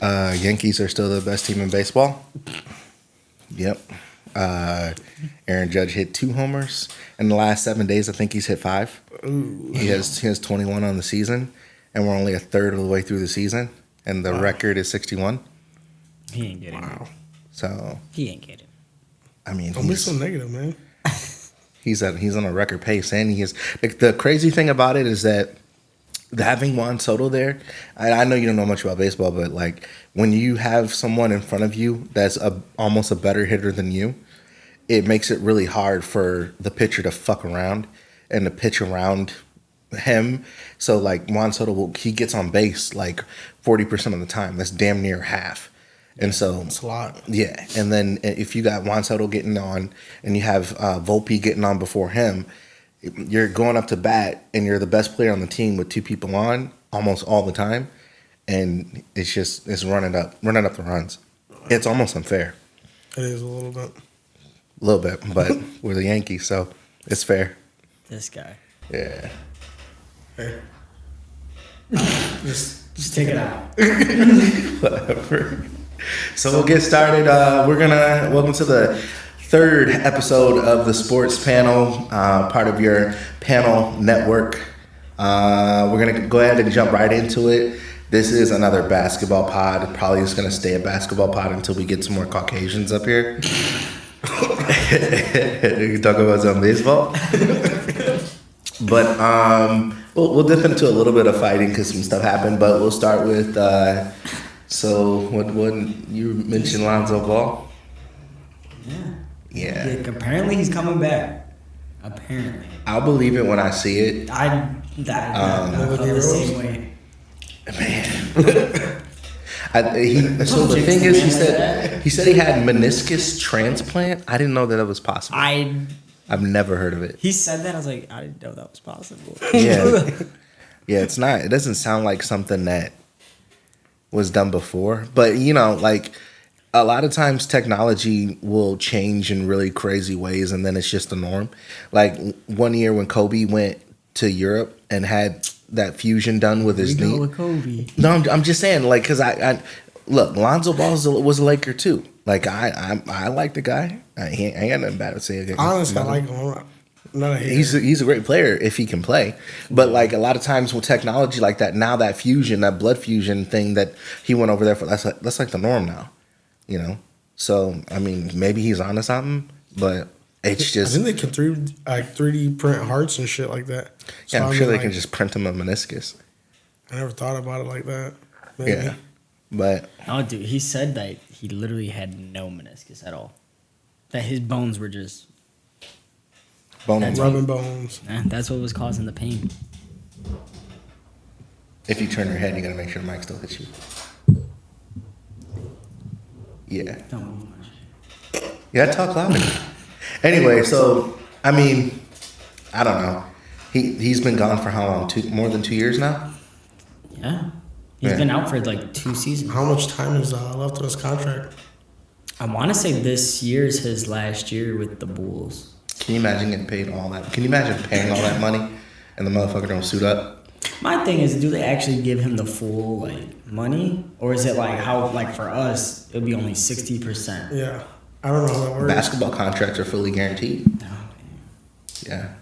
Yankees are still the best team in baseball. Yep. Aaron Judge hit 2 homers in the last 7 days. I think he's hit 5. Ooh. He has 21 on the season, and we're only a third of the way through the season, and the record is 61. He ain't getting it. So He ain't getting it. I mean, Don't be so negative, man. he's on a record pace, and he is. The crazy thing about it is that having Juan Soto there, I know you don't know much about baseball, but like when you have someone in front of you that's almost a better hitter than you, it makes it really hard for the pitcher to fuck around and to pitch around him. So like Juan Soto, he gets on base like 40% of the time. That's damn near half. And so It's a lot. yeah, and then if you got Juan Soto getting on and you have Volpe getting on before him, you're going up to bat and you're the best player on the team with 2 people on almost all the time, and it's running up the runs. It's almost unfair. It is a little bit. But we're the Yankees, so it's fair. This guy. Yeah. Hey. Just take it out. Whatever. So we'll get started. Welcome to the 3rd episode of the Sports Panel, part of your panel network. We're going to go ahead and jump right into it. This is another basketball pod. Probably just going to stay a basketball pod until we get some more Caucasians up here. We can talk about some baseball. But we'll dip into a little bit of fighting because some stuff happened. But we'll start with, so when you mentioned Lonzo Ball. Yeah. Apparently he's coming back. Apparently. I'll believe it when I see it. I feel the same way. Man. So the thing is, he said he had meniscus transplant. I didn't know that was possible. I've never heard of it. He said that. I was like, I didn't know that was possible. Yeah. Yeah, it's not. It doesn't sound like something that was done before. But, like a lot of times technology will change in really crazy ways and then it's just the norm. Like one year when Kobe went to Europe and had that fusion done with his knee. With Kobe. No, I'm just saying, like, because I look, Lonzo Ball was a Laker too. Like, I like the guy. I ain't got nothing bad to say. Honestly, I like him. He's a great player if he can play. But like a lot of times with technology like that, now that fusion, that blood fusion thing that he went over there for, that's like the norm now. So I mean, maybe he's onto something, but it's just. I think they can 3D print hearts and shit like that. So Yeah, I'm sure they can just print him a meniscus. I never thought about it like that. Maybe. Yeah, but Oh, dude, he said that he literally had no meniscus at all. That his bones were just. Rubbing bones. That's what was causing the pain. if you turn your head, you gotta make sure the mic still hits you. Yeah. Don't move much. You gotta talk louder. Anyway, so I mean, I don't know. He's been gone for how long? More than 2 years now? Yeah. He's been out for like 2 seasons. How much time is left of his contract? I want to say this year is his last year with the Bulls. Can you imagine getting paid all that? Can you imagine paying all that money and the motherfucker don't suit up? My thing is, do they actually give him the full like money, or is it like how like for us it would be only 60%? Yeah, I don't know how that works. Basketball contracts are fully guaranteed. Yeah,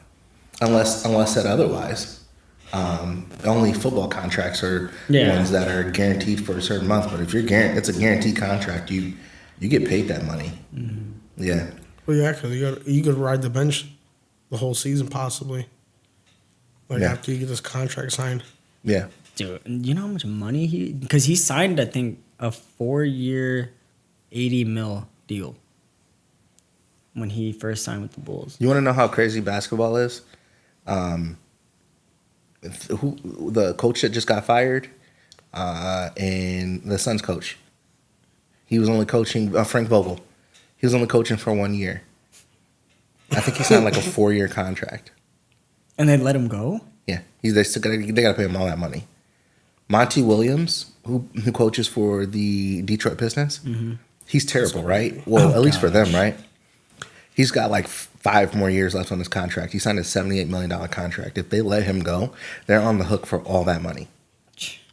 unless said otherwise. Only football contracts are ones that are guaranteed for a certain month. But if you're it's a guaranteed contract, you get paid that money. Mm-hmm. Yeah. Well, yeah, because you could ride the bench the whole season possibly. Like after you get this contract signed. Yeah. Dude, you know how much money because he signed I think a 4-year, $80 million deal when he first signed with the Bulls. You want to know how crazy basketball is? The coach that just got fired, and the Suns coach. He was only coaching Frank Vogel. He was only coaching for 1 year. I think he signed like a 4-year contract. And they let him go? Yeah, they gotta pay him all that money. Monty Williams, who coaches for the Detroit Pistons, he's terrible, right? Well, at least for them, right? He's got like 5 more years left on his contract. He signed a $78 million contract. If they let him go, they're on the hook for all that money.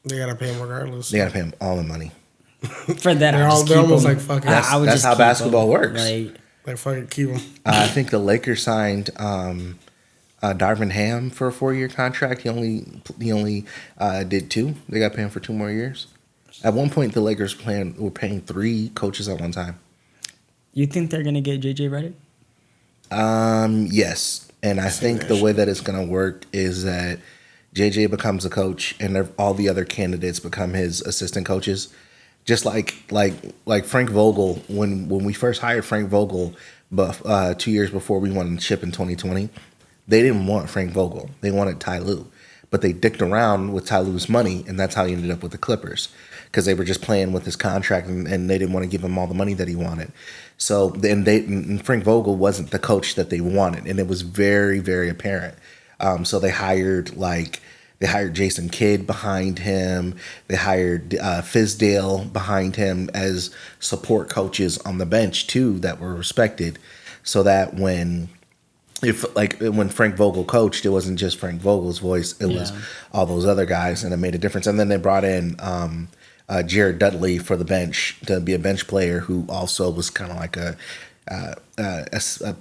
They gotta pay him regardless. They gotta pay him all the money. For that, They're I just they're keep almost them. like fucking. I would That's just how keep basketball 'em. works. Like fucking keep them. I think the Lakers signed Darvin Ham for a 4-year contract. He only did 2. They got paying for 2 more years. At one point, the Lakers were paying 3 coaches at one time. You think they're gonna get JJ Redick? Yes, and I think the way that it's gonna work is that JJ becomes a coach, and all the other candidates become his assistant coaches. Just like Frank Vogel, when we first hired Frank Vogel, but 2 years before we won the chip in 2020, they didn't want Frank Vogel. They wanted Ty Lue, but they dicked around with Ty Lue's money, and that's how he ended up with the Clippers, because they were just playing with his contract, and they didn't want to give him all the money that he wanted. So then and Frank Vogel wasn't the coach that they wanted, and it was very, very apparent. So they hired Jason Kidd behind him. They hired Fizdale behind him as support coaches on the bench too, that were respected, so that when Frank Vogel coached, it wasn't just Frank Vogel's voice; it was all those other guys, and it made a difference. And then they brought in Jared Dudley for the bench to be a bench player, who also was kind of like a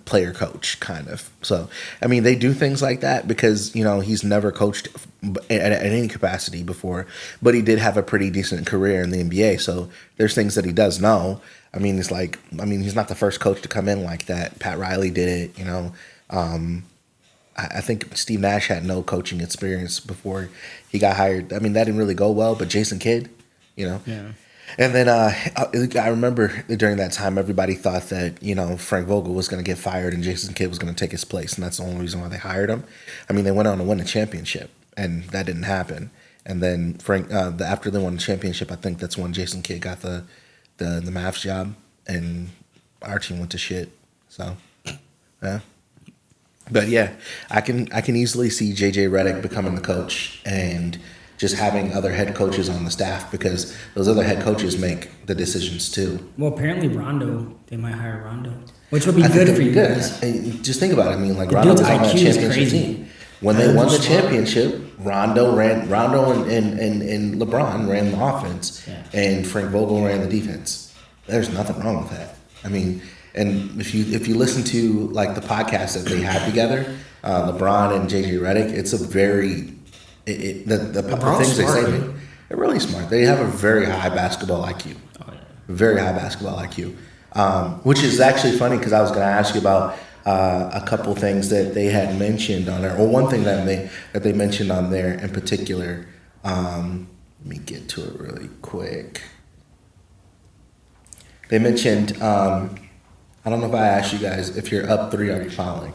player coach, kind of. So, I mean, they do things like that because, he's never coached at any capacity before, but he did have a pretty decent career in the NBA. So there's things that he does know. I mean, he's not the first coach to come in like that. Pat Riley did it, I think Steve Nash had no coaching experience before he got hired. I mean, that didn't really go well, but Jason Kidd, Yeah. And then I remember during that time, everybody thought that, Frank Vogel was going to get fired and Jason Kidd was going to take his place. And that's the only reason why they hired him. I mean, they went on to win a championship, and that didn't happen. And then after they won the championship, I think that's when Jason Kidd got the Mavs job, and our team went to shit. So, yeah. But yeah, I can easily see JJ Redick becoming the coach and just having other head coaches on the staff, because those other head coaches make the decisions too. Well, apparently Rondo, they might hire Rondo, which would be good for you guys. Just think about it. I mean, like, Rondo was on that championship team. When they won the championship, Rondo and LeBron ran the offense, and Frank Vogel ran the defense. There's nothing wrong with that. I mean, and if you listen to like the podcast that they have together, LeBron and JJ Redick, it's a very the things they say, they're really smart. They have a very high basketball IQ. Very high basketball IQ. Which is actually funny, because I was going to ask you about a couple things that they had mentioned on there, or one thing that they mentioned on there in particular. Let me get to it really quick. They mentioned, I don't know if I asked you guys, if you're up 3, are you fouling?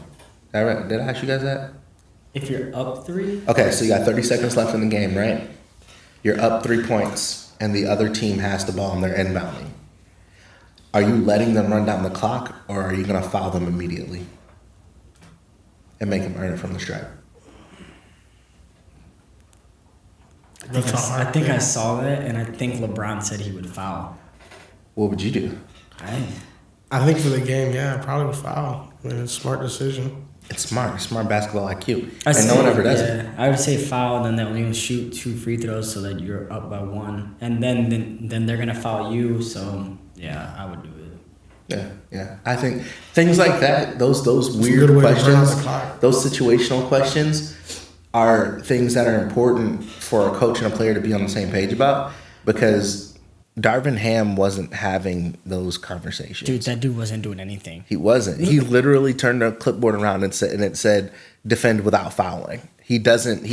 Did I ask you guys that? If you're up 3? Okay, so you got 30 seconds left in the game, right? You're up 3 points, and the other team has the ball and they're inbounding. Are you letting them run down the clock, or are you going to foul them immediately and make them earn it from the stripe? I think I saw that, and I think LeBron said he would foul. What would you do? I think for the game, I probably would foul. I mean, it's a smart decision. It's smart basketball IQ, and no one ever does it. I would say foul, then they'll only shoot 2 free throws so that you're up by 1, and then they're gonna foul you. So yeah, I would do it. Yeah. I think things like that, those weird questions, those situational questions, are things that are important for a coach and a player to be on the same page about, because Darvin Ham wasn't having those conversations. Dude, that dude wasn't doing anything. He wasn't. He literally turned the clipboard around and it said defend without fouling. He wasn't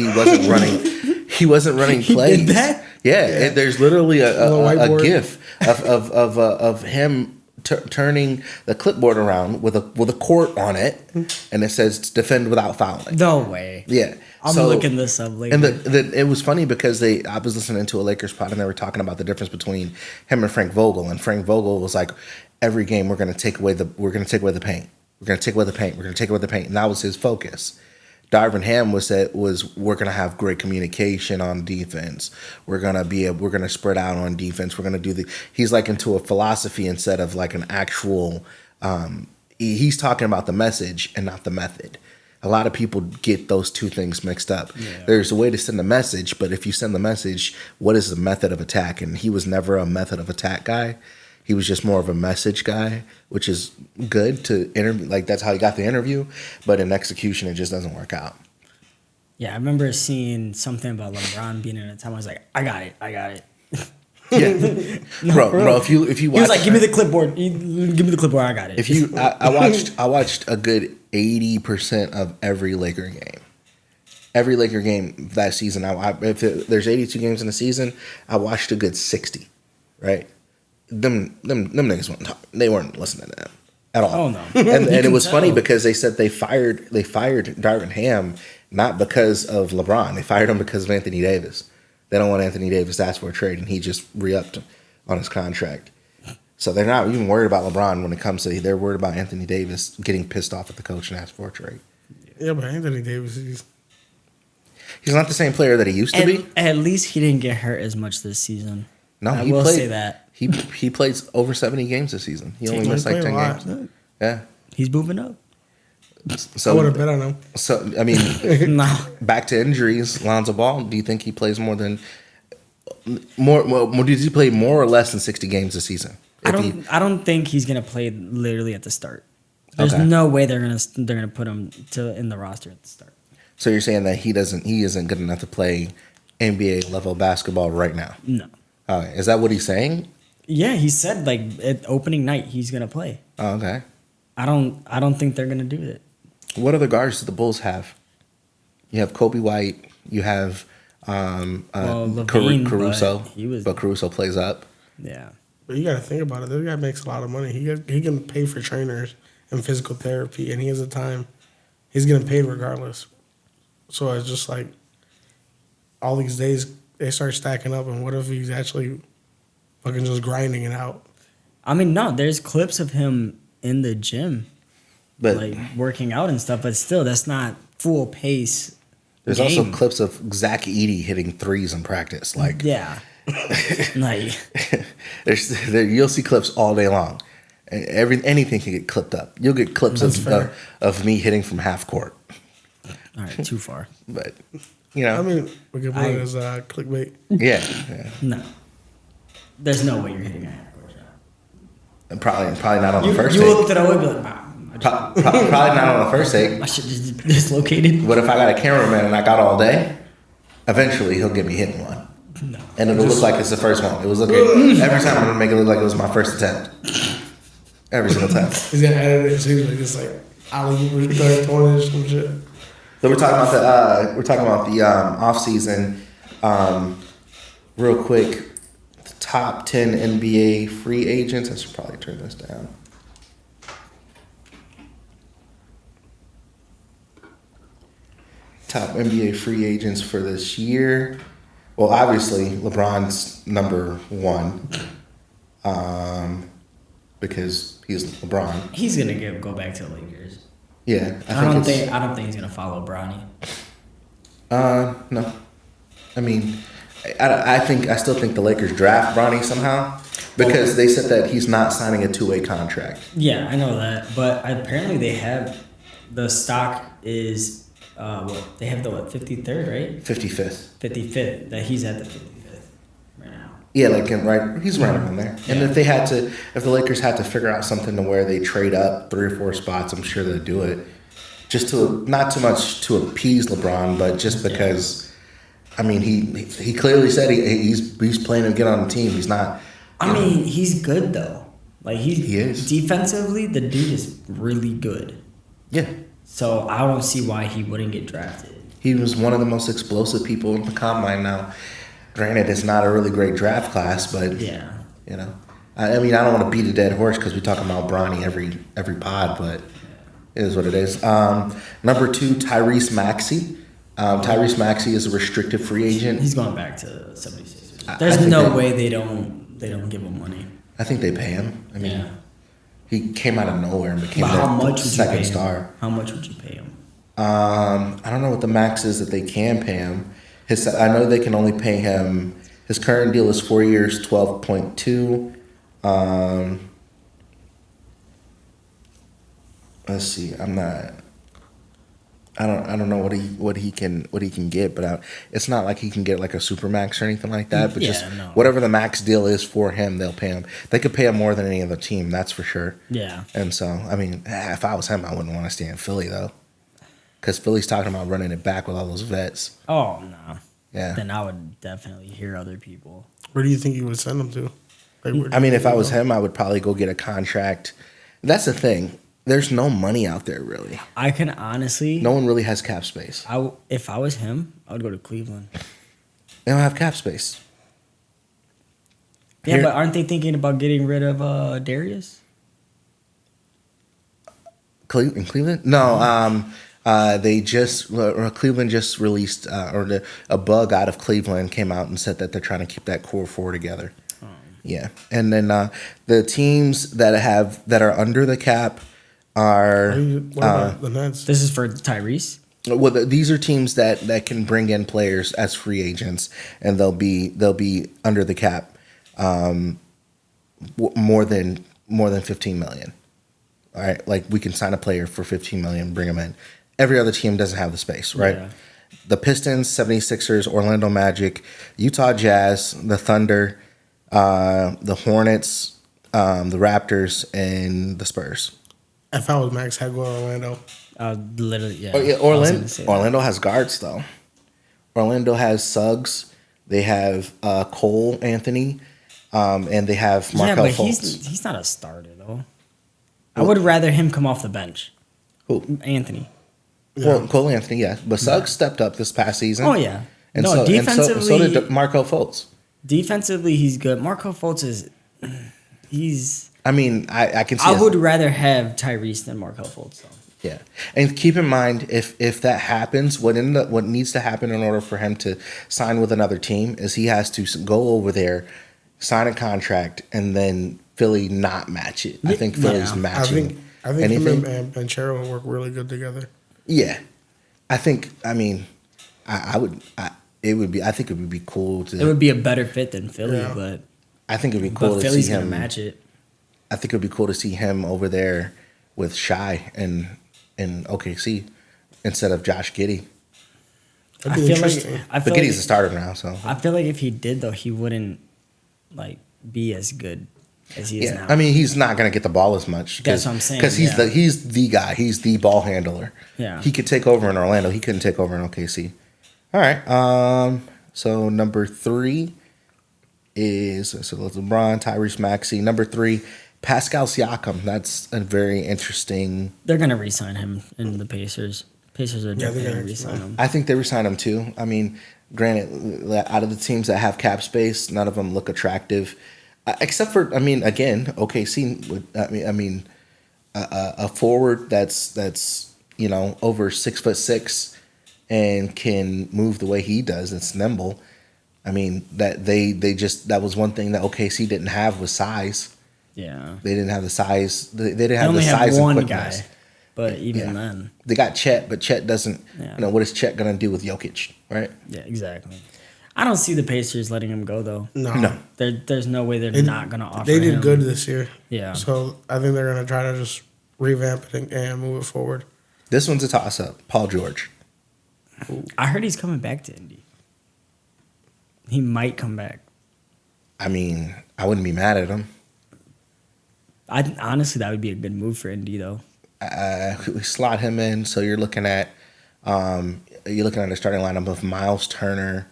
running. He wasn't running plays. Did that? Yeah. There's literally a gif of him turning the clipboard around with a court on it, and it says defend without fouling. No way. Yeah. I'm looking this up later. And it was funny because I was listening to a Lakers pod, and they were talking about the difference between him and Frank Vogel. And Frank Vogel was like, every game we're going to take away the paint. We're going to take away the paint. We're going to take away the paint. And that was his focus. Darvin Ham was we're going to have great communication on defense. We're going to spread out on defense. We're going to do he's like into a philosophy instead of like an actual, he's talking about the message and not the method. A lot of people get those two things mixed up. Yeah. There's a way to send a message, but if you send the message, what is the method of attack? And he was never a method of attack guy. He was just more of a message guy, which is good to interview. Like, that's how he got the interview. But in execution, it just doesn't work out. Yeah, I remember seeing something about LeBron being in a time. I was like, I got it. Yeah, No, bro. for real. If you He watch, was like, give me the clipboard. Give me the clipboard. I got it. if you, I watched a good 80% of every Laker game. Every Laker game that season, there's 82 games in the season, I watched a good 60. Right, them niggas weren't talking. They weren't listening to them at all. Oh, no. And it can was funny tell. because they said they fired Darvin Ham not because of LeBron. They fired him because of Anthony Davis. They don't want Anthony Davis to ask for a trade, and he just re-upped on his contract. So they're not even worried about LeBron when it comes to. They're worried about Anthony Davis getting pissed off at the coach and ask for a trade. Yeah, but Anthony Davis, He's not the same player that he used to be. At least he didn't get hurt as much this season. No, I he will played, say that. He plays over 70 games this season. He only He missed like played 10 a lot. games. Yeah. He's moving up. So I would have bet on him. So I mean, No. back to injuries. Lonzo Ball. Do you think he plays more? Does he play more or less than 60 games this season? I don't think he's gonna play literally at the start. There's Okay. no way they're gonna put him in the roster at the start. So you're saying that he isn't good enough to play NBA level basketball right now? No. Okay. Is that what he's saying? Yeah, he said like at opening night he's gonna play. Oh, okay. I don't think they're gonna do it. What other guards do the Bulls have? You have Kobe White. You have Levine, Caruso. but But Caruso plays up. Yeah. But you got to think about it. This guy makes a lot of money. He can pay for trainers and physical therapy, and he has the time. He's getting paid regardless. So it's just like all these days they start stacking up, and what if he's actually fucking just grinding it out? I mean, no, there's clips of him in the gym, But like working out and stuff, but still, that's not full pace. there's game. also clips of Zach Edey hitting threes in practice. Like, Yeah. Like, you'll see clips all day long. Anything can get clipped up. You'll get clips That's fair. of me hitting from half court. all right, too far. But you know, I mean, we could put it as clickbait. yeah. No. There's no way you're hitting a half-court shot. And probably not on the first You take. will throw it, be like, wow. Probably not on the first take. My shit just dislocated. But if I got a cameraman and I got all day, eventually he'll get me hitting one. No. And it'll look like it's the first one. It was looking every time I'm gonna make it look like it was my first attempt. Every single time. He's gonna edit it so he's like it's like alley throwing some shit. So we're talking about the off season. Real quick, the top 10 NBA free agents. I should probably turn this down. Top NBA free agents for this year. Well, obviously LeBron's number one, because he's LeBron. He's gonna go back to the Lakers. Yeah, I don't think he's gonna follow Bronny. No. I mean, I still think the Lakers draft Bronny somehow because they said that he's not signing a two-way contract. Yeah, I know that, but apparently they have the stock is they have the 53rd, right? 55th. 55th. That he's at the 55th right now. Yeah, he's right around there. And if the Lakers had to figure out something to where they trade up 3 or 4 spots, I'm sure they'd do it. Just not too much to appease LeBron, but just because, I mean, he clearly said he's planning to get on the team. He's not. I mean, he's good though. Like He is. Defensively, the dude is really good. Yeah. So I don't see why he wouldn't get drafted. He was one of the most explosive people in the combine now. Granted, it's not a really great draft class, but Yeah. you know, I mean, I don't want to beat a dead horse because we talk about Bronny every pod, but it is what it is. Number 2, Tyrese Maxey. Tyrese Maxey is a restricted free agent. He's going back to 76ers. I There's think no they- way they don't give him money. I think they pay him. I mean, Yeah. he came out of nowhere and became But how much their would you pay second him? star. How much would you pay him? I don't know what the max is that they can pay him. I know they can only pay him. His current deal is 4 years, 12.2. Let's see. I don't know what he can get, but it's not like he can get like a super max or anything like that. But Yeah, just no. whatever the max deal is for him, they'll pay him. They could pay him more than any other team, that's for sure. Yeah. And so, I mean, if I was him, I wouldn't want to stay in Philly though, because Philly's talking about running it back with all those vets. Oh no. Yeah. Then I would definitely hear other people. Where do you think you would send him to? Like, I mean, if I was him, I would probably go get a contract. That's the thing. There's no money out there really. I can honestly. No one really has cap space. If I was him, I would go to Cleveland. They don't have cap space. Yeah, Here- but aren't they thinking about getting rid of Darius? In Cleveland? No. They just Cleveland just released a bug out of Cleveland came out and said that they're trying to keep that core four together. Yeah, and then the teams that are under the cap are What about the Nets? This is for Tyrese. well. These are teams that can bring in players as free agents, and they'll be under the cap, more than 15 million. All right, like we can sign a player for 15 million, bring him in. Every other team doesn't have the space, right? Yeah. The Pistons, 76ers, Orlando Magic, Utah Jazz, the Thunder, the Hornets, the Raptors, and the Spurs. If I was Max, I'd go to Orlando. Literally, yeah. Oh, yeah, I was gonna say that. Orlando has guards though. Orlando has Suggs. They have Cole Anthony, and they have Markel but Fultz. he's not a starter though. I would rather him come off the bench. Who? Anthony. Well, Cole Anthony, yeah, but Suggs stepped up this past season. Oh yeah. and No, so defensively, so did Markel Fultz. defensively he's good. Marco Fultz is he's. I mean, I can see. I would rather have Tyrese than Marco Fultz though. Yeah, and keep in mind if that happens, what needs to happen in order for him to sign with another team is he has to go over there, sign a contract, and then Philly not match it. I think Philly's Yeah. matching. I think anything. him and Banchero would work really good together. Yeah, I think. I mean, I would. It would be. I think it would be cool to. It would be a better fit than Philly, Yeah. but I think it'd be cool to Philly's see gonna him match it. I think it'd be cool to see him over there with Shai and OKC instead of Josh Giddey. That'd I be feel interesting. like I But feel Giddey's like, a starter now, so I feel like if he did though, he wouldn't like be as good as he is yeah. now. I mean, he's not gonna get the ball as much. That's what I'm saying, Because yeah. he's the guy. He's the ball handler. Yeah. He could take over in Orlando. He couldn't take over in OKC. All right. So number 3 is it's LeBron, Tyrese Maxey. Number 3, Pascal Siakam. That's a very interesting. They're gonna re-sign him in the Pacers. Pacers are they're definitely gonna gonna re-sign him. I think they resign him too. I mean, granted, out of the teams that have cap space, none of them look attractive, except for again, OKC. A forward that's over 6'6" and can move the way he does. It's nimble. I mean that that was one thing that OKC didn't have was size. Yeah. They didn't have the size. They didn't They have the only size have and one quickness. guy, but even Yeah. then, They got Chet, but Chet doesn't. Yeah. What is Chet gonna do with Jokic, right? yeah, exactly. I don't see the Pacers letting him go though. No. There's no way they're They- not gonna offer. They did him. good this year. Yeah. So I think they're gonna try to just revamp it and move it forward. This one's a toss up. Paul George. I heard he's coming back to Indy. He might come back. I mean, I wouldn't be mad at him. Honestly, that would be a good move for Indy though. We slot him in, so you're looking at a starting lineup of Miles Turner.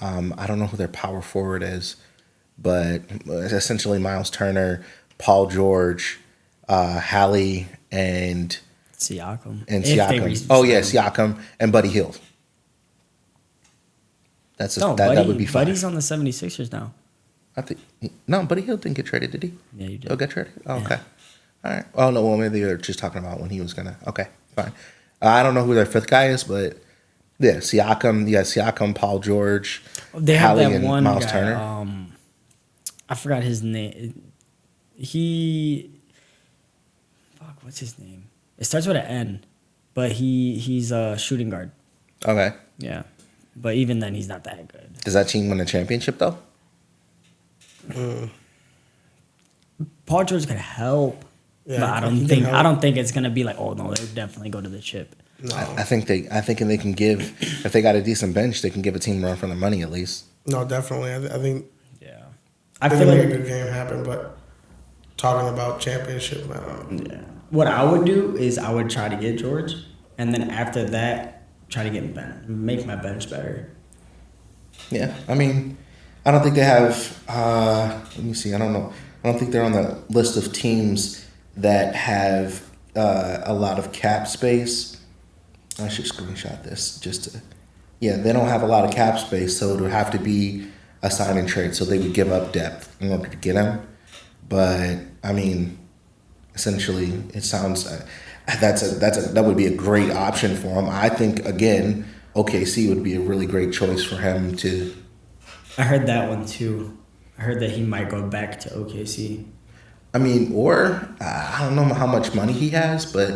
I don't know who their power forward is, but essentially Miles Turner, Paul George, Hallie, and Siakam. and If they Siakam. Oh yeah, re-sign him. Siakam and Buddy Hield. That's No, that would be fine. Buddy's on the 76ers now. I think no, Buddy Hield didn't get traded, did he? Yeah, you did. Oh, get traded. Oh, Yeah. okay. All right. Oh no, well maybe they're just talking about when he was gonna. Okay, fine. I don't know who their 5th guy is, but yeah, Siakam. Yeah, Siakam, Paul George, They have Hallie, that and one Miles guy. Turner. I forgot his name. Fuck, what's his name? It starts with an N, but he's a shooting guard. Okay. Yeah, but even then, he's not that good. Does that team win a championship though? Paul George could help, Yeah, but I he don't can think help. it's gonna be like, oh no, they'll definitely go to the chip. No, I think they can give, if they got a decent bench, they can give a team a run for their money at least. no, definitely. I think Yeah. I I think feel make a like good game happen, but talking about championship, I don't know. yeah. What I would do is I would try to get George, and then after that, try to get make my bench better. Yeah, I mean, I don't think they have. Let me see. I don't know. I don't think they're on the list of teams that have a lot of cap space. I should screenshot this just to. Yeah, they don't have a lot of cap space, so it would have to be a sign and trade. So they would give up depth in order to get him. But I mean, essentially, it sounds that would be a great option for him. I think again, OKC would be a really great choice for him to. I heard that one too. I heard that he might go back to OKC. I mean, or I don't know how much money he has, but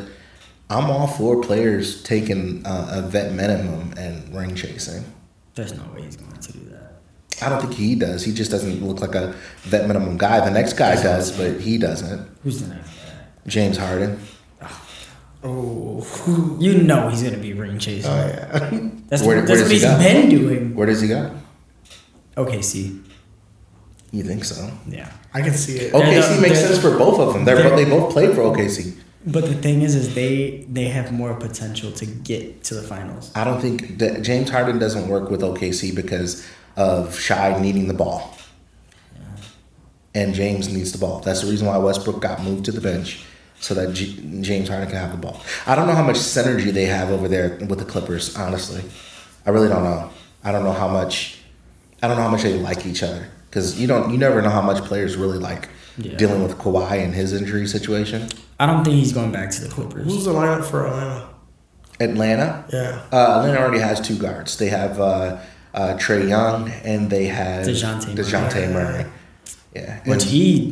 I'm all for players taking a vet minimum and ring chasing. There's no way he's going to do that. I don't think he does. He just doesn't look like a vet minimum guy. The next guy does, but he doesn't. Who's the next guy? James Harden. Oh, You know he's gonna be ring chasing. yeah. That's Where what does he he's go? been doing. Where does he go? OKC. You think so? Yeah. I can see it. OKC makes they're- sense for both of them. They both played for OKC. But the thing is they have more potential to get to the finals. I don't think that James Harden doesn't work with OKC because of Shai needing the ball. And James needs the ball. That's the reason why Westbrook got moved to the bench so that James Harden can have the ball. I don't know how much synergy they have over there with the Clippers, honestly. I really don't know. I don't know how much they like each other because you never know how much players really like dealing with Kawhi and his injury situation. I don't think he's going back to the Clippers. Who's the lineup for Atlanta? Atlanta? Yeah. Atlanta already has two guards. They have Trae Young and they have DeJounte Murray. Yeah. Which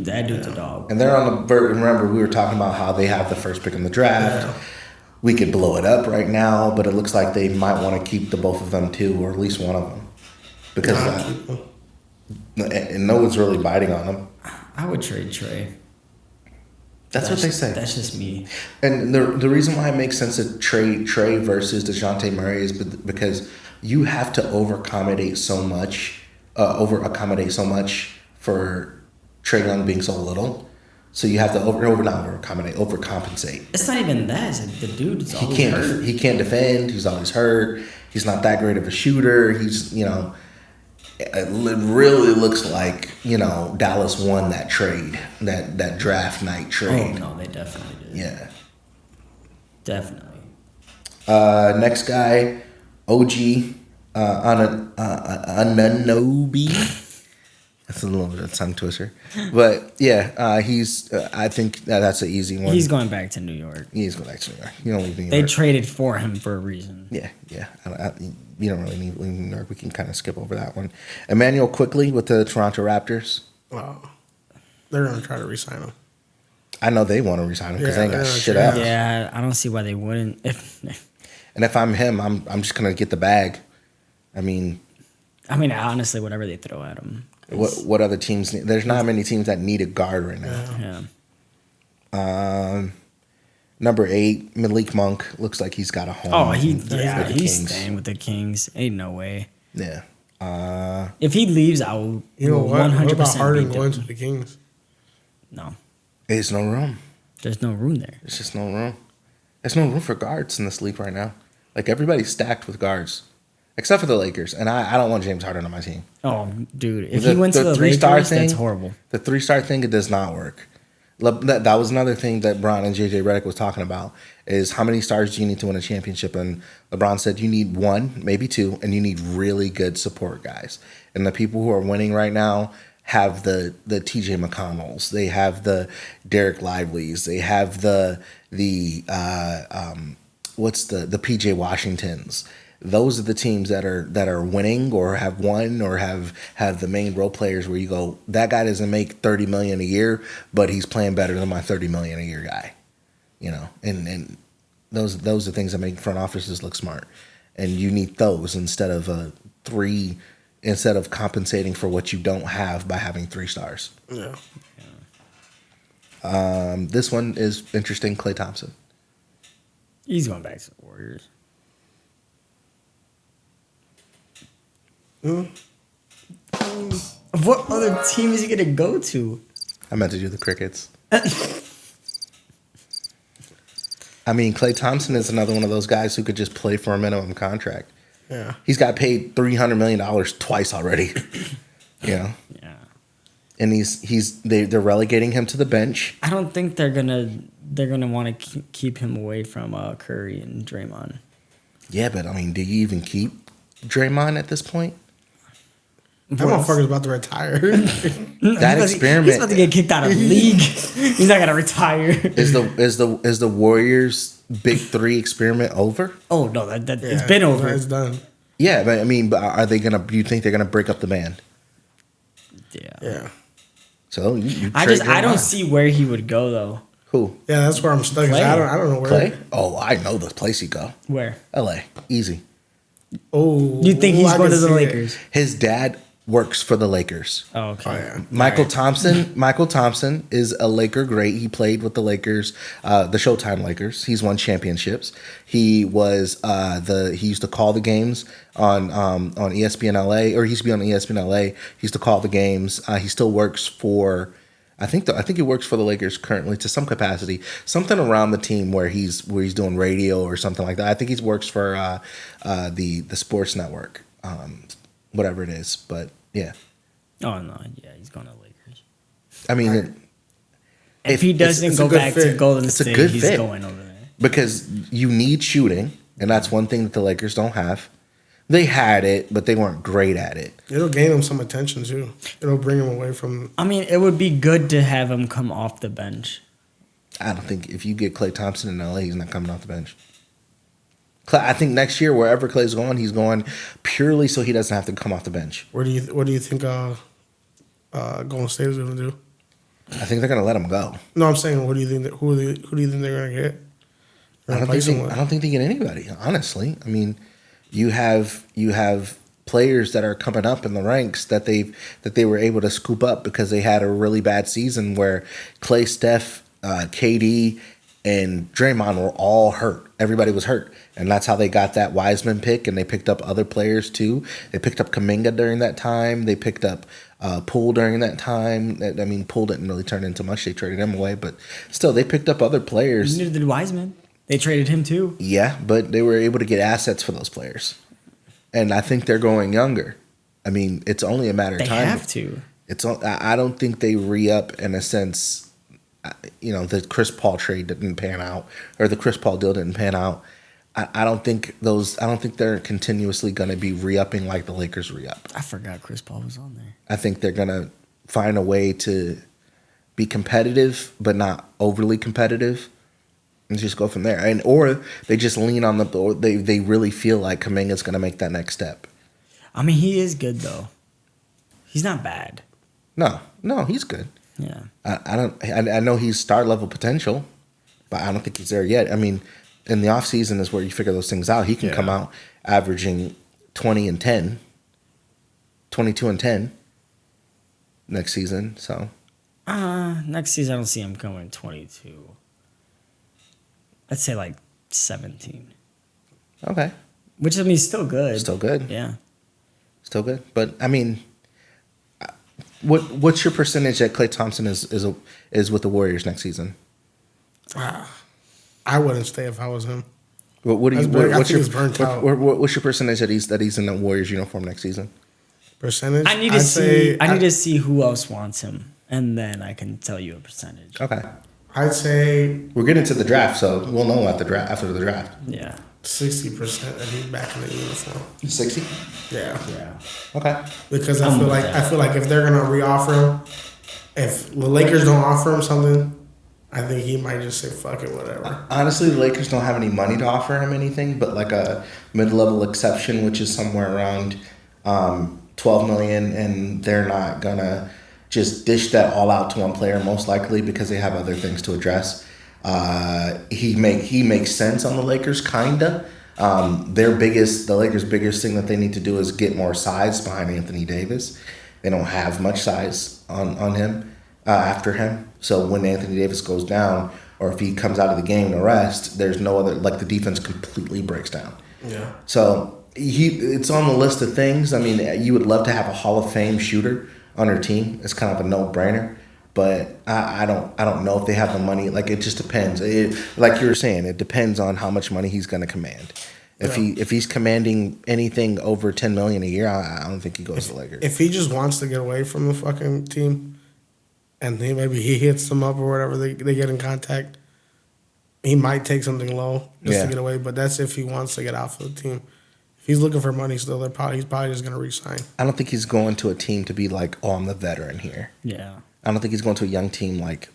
that dude's a dog. And they're on the verge. Remember, we were talking about how they have the first pick in the draft. Yeah. We could blow it up right now, but it looks like they might want to keep the both of them too, or at least one of them, because and no one's really biting on them. I would trade Trey. That's what they say. That's just me. And the reason why it makes sense to trade Trey versus DeJounte Murray is because you have to over-accommodate so much for Trae Young being so little. So you have to overcompensate. It's not even that. It's the dude is always hurt. He can't defend. He's always hurt. He's not that great of a shooter. He's, it really looks like, Dallas won that trade, that draft night trade. Oh, no, they definitely did. Yeah. Definitely. Next guy, OG Anunoby. That's a little bit of a tongue twister. But, yeah, he's. I think that's an easy one. He's going back to New York. He's going back to New York. You don't leave New York. They traded for him for a reason. Yeah. You don't really need New York. We can kind of skip over that one. Emmanuel Quickly with the Toronto Raptors. Oh, they're gonna try to re-sign him. I know they want to resign him because Yeah, they ain't got they're shit gonna else. Yeah, I don't see why they wouldn't. And if I'm him, I'm just gonna get the bag. I mean, honestly, whatever they throw at him. what other teams need? There's not many teams that need a guard right now. Yeah. Number 8, Malik Monk looks like he's got a home. Oh, with he's the Kings. staying with the Kings. Ain't no way. Yeah. If he leaves, I will. You know what? 100% What about Harden beat going them. to the Kings? No, There's no room. there's no room there. There's just no room. There's no room for guards in this league right now. Like everybody's stacked with guards, except for the Lakers. And I don't want James Harden on my team. Oh, dude, if he went to the three-star Lakers, thing, that's horrible. The 3-star thing, it does not work. That was another thing that Bron and JJ Redick was talking about is how many stars do you need to win a championship? And LeBron said you need 1, maybe 2, and you need really good support guys. And the people who are winning right now have the TJ McConnells, they have the Derek Lively's, they have the PJ Washingtons. Those are the teams that are winning or have won or have the main role players where you go, that guy doesn't make $30 million a year, but he's playing better than my $30 million a year guy. And those are things that make front offices look smart. And you need those instead of compensating for what you don't have by having 3 stars. Yeah. This one is interesting, Klay Thompson. He's going back to the Warriors. What other team is he gonna go to? I meant to do the Crickets. I mean, Klay Thompson is another one of those guys who could just play for a minimum contract. Yeah. He's got paid $300 million twice already. Yeah. And they're relegating him to the bench. I don't think they're gonna want to keep him away from Curry and Draymond. Yeah, but I mean, do you even keep Draymond at this point? That motherfucker's about to retire. That experiment He's about to get kicked out of the league. He's not gonna retire. is the Warriors' big three experiment over? Oh no, it's been over. It's done. Yeah, but I mean, are they gonna? Do you think they're gonna break up the band? Yeah. So you I don't see where he would go though. Who? Yeah, that's where I'm stuck. I don't know where. Clay? Oh, I know the place he go. Where? LA. Easy. Oh. You think he's I going can to the see it. Lakers? His dad works for the Lakers. Oh, okay. Oh, yeah. Michael Thompson is a Laker great. He played with the Lakers, the Showtime Lakers. He's won championships. He was he used to call the games on ESPN LA, or he used to be on ESPN LA. He used to call the games. He still works for I think he works for the Lakers currently to some capacity, something around the team where he's doing radio or something like that. I think he works for the sports network, whatever it is. But yeah. Oh no, yeah, he's going to the Lakers. I mean, If he doesn't it's go a good back fit. to Golden It's a State, good he's fit. going over there. because you need shooting, and that's one thing that the Lakers don't have. They had it, but they weren't great at it. It'll gain him some attention too. It'll bring him away from. I mean, it would be good to have him come off the bench. I don't think if you get Klay Thompson in LA, he's not coming off the bench. I think next year, wherever Klay's going, he's going purely so he doesn't have to come off the bench. What do you think? Golden State is going to do? I think they're going to let him go. No, I'm saying, what do you think? Who do you think they're going to get? I don't think they get anybody. Honestly, I mean, you have players that are coming up in the ranks that they were able to scoop up because they had a really bad season where Klay, Steph, KD, and Draymond were all hurt. Everybody was hurt, and that's how they got that Wiseman pick. And they picked up other players too. They picked up Kuminga during that time. They picked up Poole during that time. I mean, Poole didn't really turn into much. They traded him away, but still, they picked up other players. Neither did Wiseman. They traded him too. Yeah, but they were able to get assets for those players. And I think they're going younger. I mean, it's only a matter of time. They have to. I don't think they re-up in a sense. The Chris Paul trade didn't pan out, or the Chris Paul deal didn't pan out. I don't think they're continuously going to be re-upping like the Lakers re-up. I forgot Chris Paul was on there. I think they're going to find a way to be competitive, but not overly competitive. And just go from there, or they just lean on or they really feel like Kuminga's going to make that next step. I mean, he is good though. He's not bad. No, he's good. Yeah. I know he's star level potential, but I don't think he's there yet. I mean, in the off season is where you figure those things out. He can come out averaging 20 and 10, 22 and 10 next season. So, next season I don't see him going 22. I'd say like 17. okay, Which I mean, is still good. still good. Yeah. Still good. But I mean, what's your percentage that Klay Thompson is with the Warriors next season? I wouldn't stay if I was him. What's he's burnt out. What's your percentage that he's in the Warriors uniform next season? Percentage? I need to see who else wants him, and then I can tell you a percentage. Okay. I'd say We're getting to the draft, so we'll know after the draft. Yeah. 60% that he's back in the uniform. 60? Yeah. Yeah. Okay. Because I feel like if they're gonna reoffer him, if the Lakers don't offer him something, I think he might just say fuck it, whatever. Honestly, the Lakers don't have any money to offer him anything, but like a mid-level exception, which is somewhere around $12 million, and they're not gonna just dish that all out to one player, most likely because they have other things to address. He makes sense on the Lakers, kinda. The Lakers' biggest thing that they need to do is get more size behind Anthony Davis. They don't have much size on him after him. So when Anthony Davis goes down, or if he comes out of the game to rest, there's no other, like the defense completely breaks down. Yeah. So it's on the list of things. I mean, you would love to have a Hall of Fame shooter on your team. It's kind of a no-brainer. But I don't know if they have the money. Like, it just depends. Like you were saying, it depends on how much money he's going to command. If he's commanding anything over $10 million a year, I don't think he goes to the Lakers. If he just wants to get away from the fucking team, and maybe he hits them up or whatever, they get in contact, he might take something low just to get away. But that's if he wants to get out for the team. If he's looking for money still, he's probably just going to re-sign. I don't think he's going to a team to be like, oh, I'm the veteran here. Yeah. I don't think he's going to a young team like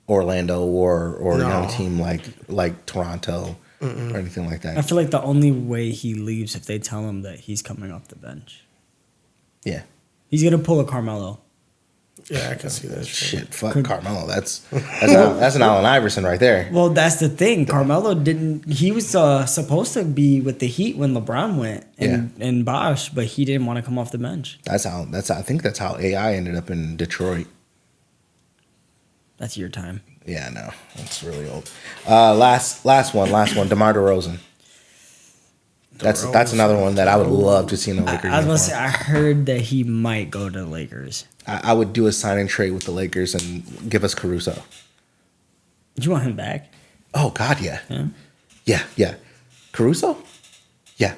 Orlando or a young team like Toronto or anything like that. I feel like the only way he leaves if they tell him that he's coming off the bench. Yeah. He's gonna pull a Carmelo. Yeah, I can see that shit. Fuck Carmelo. That's an Allen Iverson right there. Well, that's the thing. Carmelo didn't. He was supposed to be with the Heat when LeBron went and Bosh, but he didn't want to come off the bench. I think that's how AI ended up in Detroit. That's your time. Yeah, I know. That's really old. Last one. DeMar DeRozan. That's another one that I would love to see in the Lakers. I was gonna say, I heard that he might go to the Lakers. I would do a sign and trade with the Lakers and give us Caruso. Do you want him back? Oh God, yeah. Yeah. Caruso? Yeah.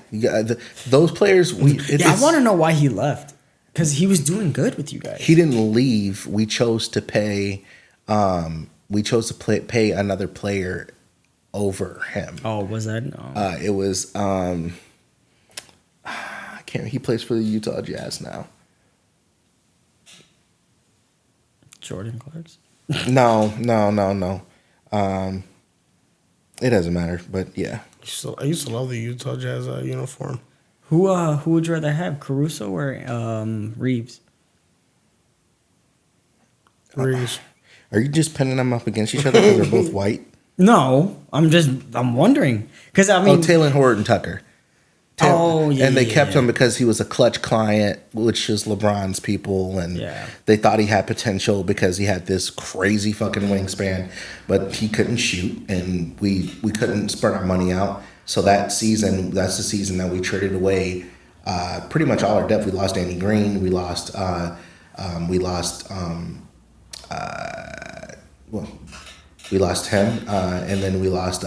Those players. I want to know why he left, because he was doing good with you guys. He didn't leave. We chose to pay. Pay another player over him. Oh, was that? No. It was. I can't. He plays for the Utah Jazz now. Jordan Clarkson? No. It doesn't matter, but yeah. I used to love the Utah Jazz uniform. Who would you rather have, Caruso or Reeves? Reeves. Are you just pinning them up against each other because they're both white? No, I'm wondering, because I mean, Taylor Horton Tucker. And they kept him because he was a clutch client, which is LeBron's people, and they thought he had potential because he had this crazy fucking wingspan, but he couldn't shoot, and we couldn't spread our money out. So that's the season that we traded away pretty much all our depth. We lost Danny Green, we lost him, and then we lost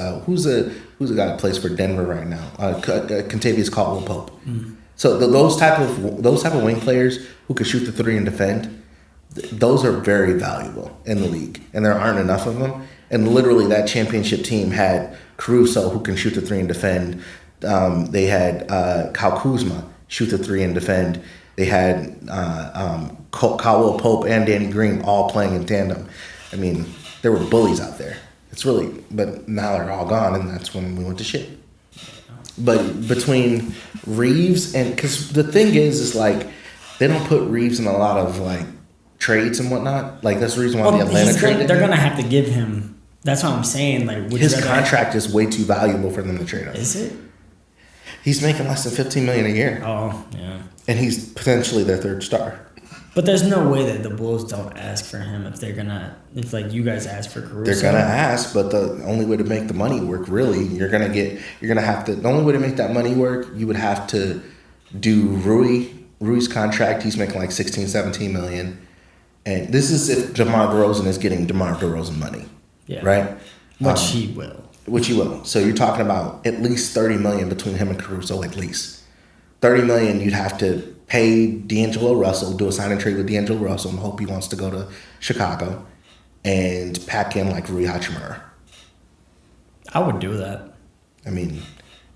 who's the guy that plays for Denver right now? Contavious Caldwell-Pope. Mm-hmm. So those type of wing players who can shoot the three and defend, those are very valuable in the league, and there aren't enough of them. And literally, that championship team had Caruso, who can shoot the three and defend. They had Kyle Kuzma shoot the three and defend. They had Caldwell-Pope and Danny Green all playing in tandem. I mean, there were bullies out there. But now they're all gone, and that's when we went to shit. But between Reeves and, because the thing is like, they don't put Reeves in a lot of like trades and whatnot. Like, that's the reason why the Atlanta trade. They're gonna have to give him. That's what I'm saying. Like, his contract is way too valuable for them to trade him. Is it? He's making less than $15 million a year. Oh yeah. And he's potentially their third star. But there's no way that the Bulls don't ask for him if like you guys ask for Caruso. They're gonna ask, but the only way to make the money work, really, the only way to make that money work, you would have to do Rui's contract. He's making like 16, 17 million. And this is if DeMar DeRozan is getting DeMar DeRozan money. Yeah. Right? Which he will. So you're talking about at least 30 million between him and Caruso, at least. 30 million you'd have to pay D'Angelo Russell, do a sign and trade with D'Angelo Russell and hope he wants to go to Chicago, and pack in like Rui Hachimura. I would do that. I mean,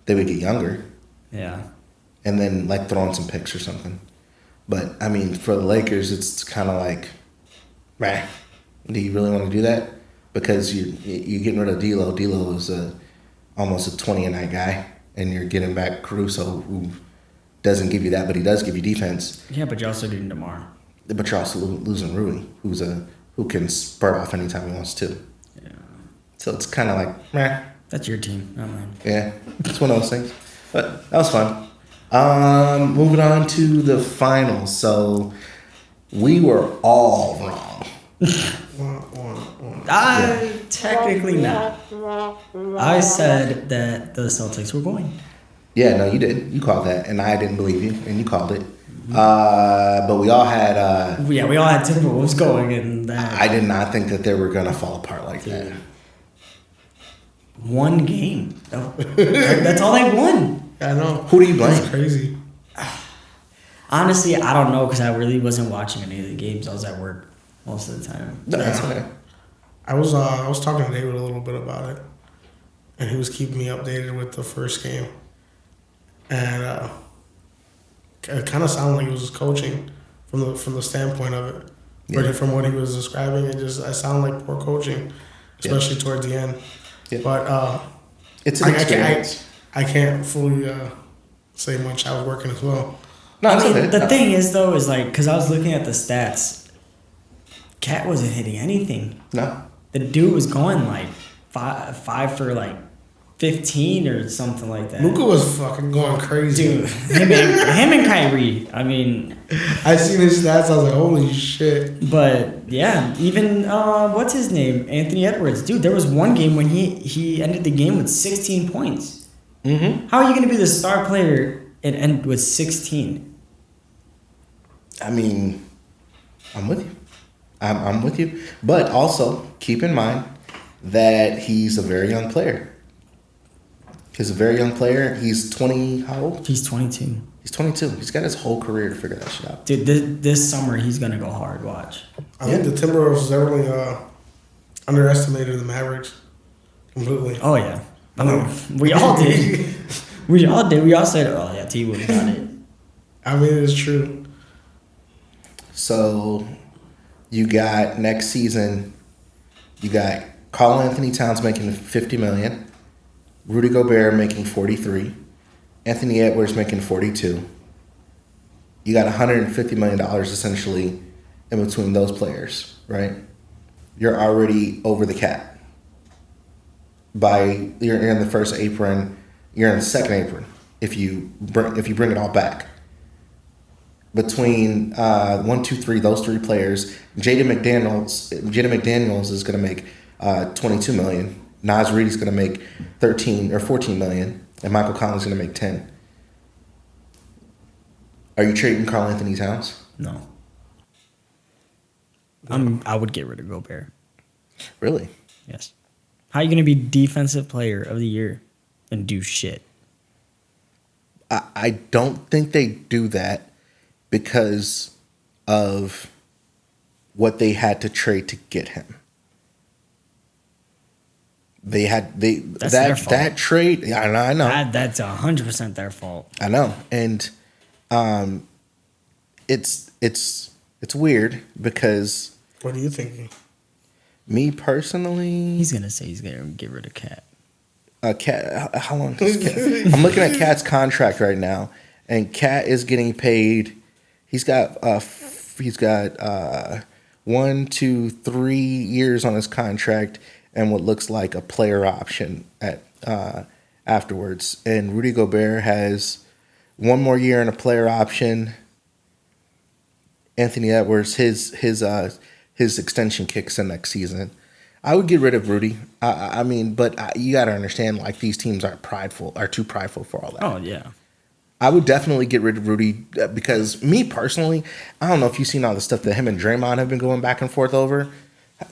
they would get younger. Yeah. And then like throw in some picks or something. But I mean, for the Lakers, it's kind of like, man, do you really want to do that? Because you're getting rid of D'Lo. D'Lo is almost a 20-a-night guy, and you're getting back Caruso, who doesn't give you that, but he does give you defense. Yeah, but you're also getting DeMar. But you're also losing Rui, who can spurt off anytime he wants to. Yeah. So it's kind of like, meh. That's your team, not mine. Yeah, it's one of those things. But that was fun. Moving on to the finals. So we were all wrong. Technically not. I said that the Celtics were going. Yeah, no, you did. You called that, and I didn't believe you, and you called it. But we all had. Yeah, we all had Timberwolves going, and that. I did not think that they were gonna fall apart like that. One game. That's all they won. I know. Who do you blame? That's crazy. Honestly, I don't know because I really wasn't watching any of the games. I was at work most of the time. No, that's okay. I was talking to David a little bit about it, and he was keeping me updated with the first game. And it kind of sounded like it was just coaching from the standpoint of it. Yeah. But from what he was describing, it sounded like poor coaching, especially towards the end. Yeah. But It's an experience. I can't fully say much. I was working as well. No, it's I mean, okay. the thing is though, is like because I was looking at the stats, Cat wasn't hitting anything. No. The dude was going like five for like 15 or something like that. Luka was fucking going crazy. Dude, him and Kyrie. I mean, I seen his stats. I was like, holy shit. but yeah, even what's his name, Anthony Edwards. Dude, there was one game when he ended the game with 16 points. Mm-hmm. How are you going to be the star player and end with 16? I mean, I'm with you. I'm with you. But also, keep in mind that he's a very young player. He's a very young player. He's 20, how old? He's 22. He's 22. He's got his whole career to figure that shit out. Dude, this summer he's going to go hard. Watch. I think the Timberwolves definitely underestimated the Mavericks completely. Oh, yeah. I mean, we all did. We all did. We all said, oh, yeah, T would have got it. I mean, it's true. So, you got next season, you got Karl Anthony Towns making $50 million, Rudy Gobert making 43, Anthony Edwards making 42. You got $150 million essentially in between those players, right? You're already over the cap. You're in the first apron, you're in the second apron if you bring it all back. Between 1, 2, 3, those three players, Jaden McDaniels is going to make $22 million. Naz Reid is going to make $13 or $14 million, and Michael Conley's going to make $10. Are you trading Karl Anthony Towns? No. I would get rid of Gobert. Really? Yes. How are you going to be defensive player of the year and do shit? I don't think they do that because of what they had to trade to get him. That's their fault. That trade. Yeah, I know. That's 100% their fault. I know, and it's weird because What are you thinking? me personally, He's gonna say he's gonna get rid of Cat. Cat. How long does Cat? I'm looking at Cat's contract right now, and Cat is getting paid. He's got 1, 2, 3 years on his contract, and what looks like a player option at afterwards. And Rudy Gobert has 1 more year and a player option. Anthony Edwards, his extension kicks in next season. I would get rid of Rudy. I mean, but you got to understand, like, these teams are too prideful for all that. Oh yeah. I would definitely get rid of Rudy because me personally, I don't know if you've seen all the stuff that him and Draymond have been going back and forth over.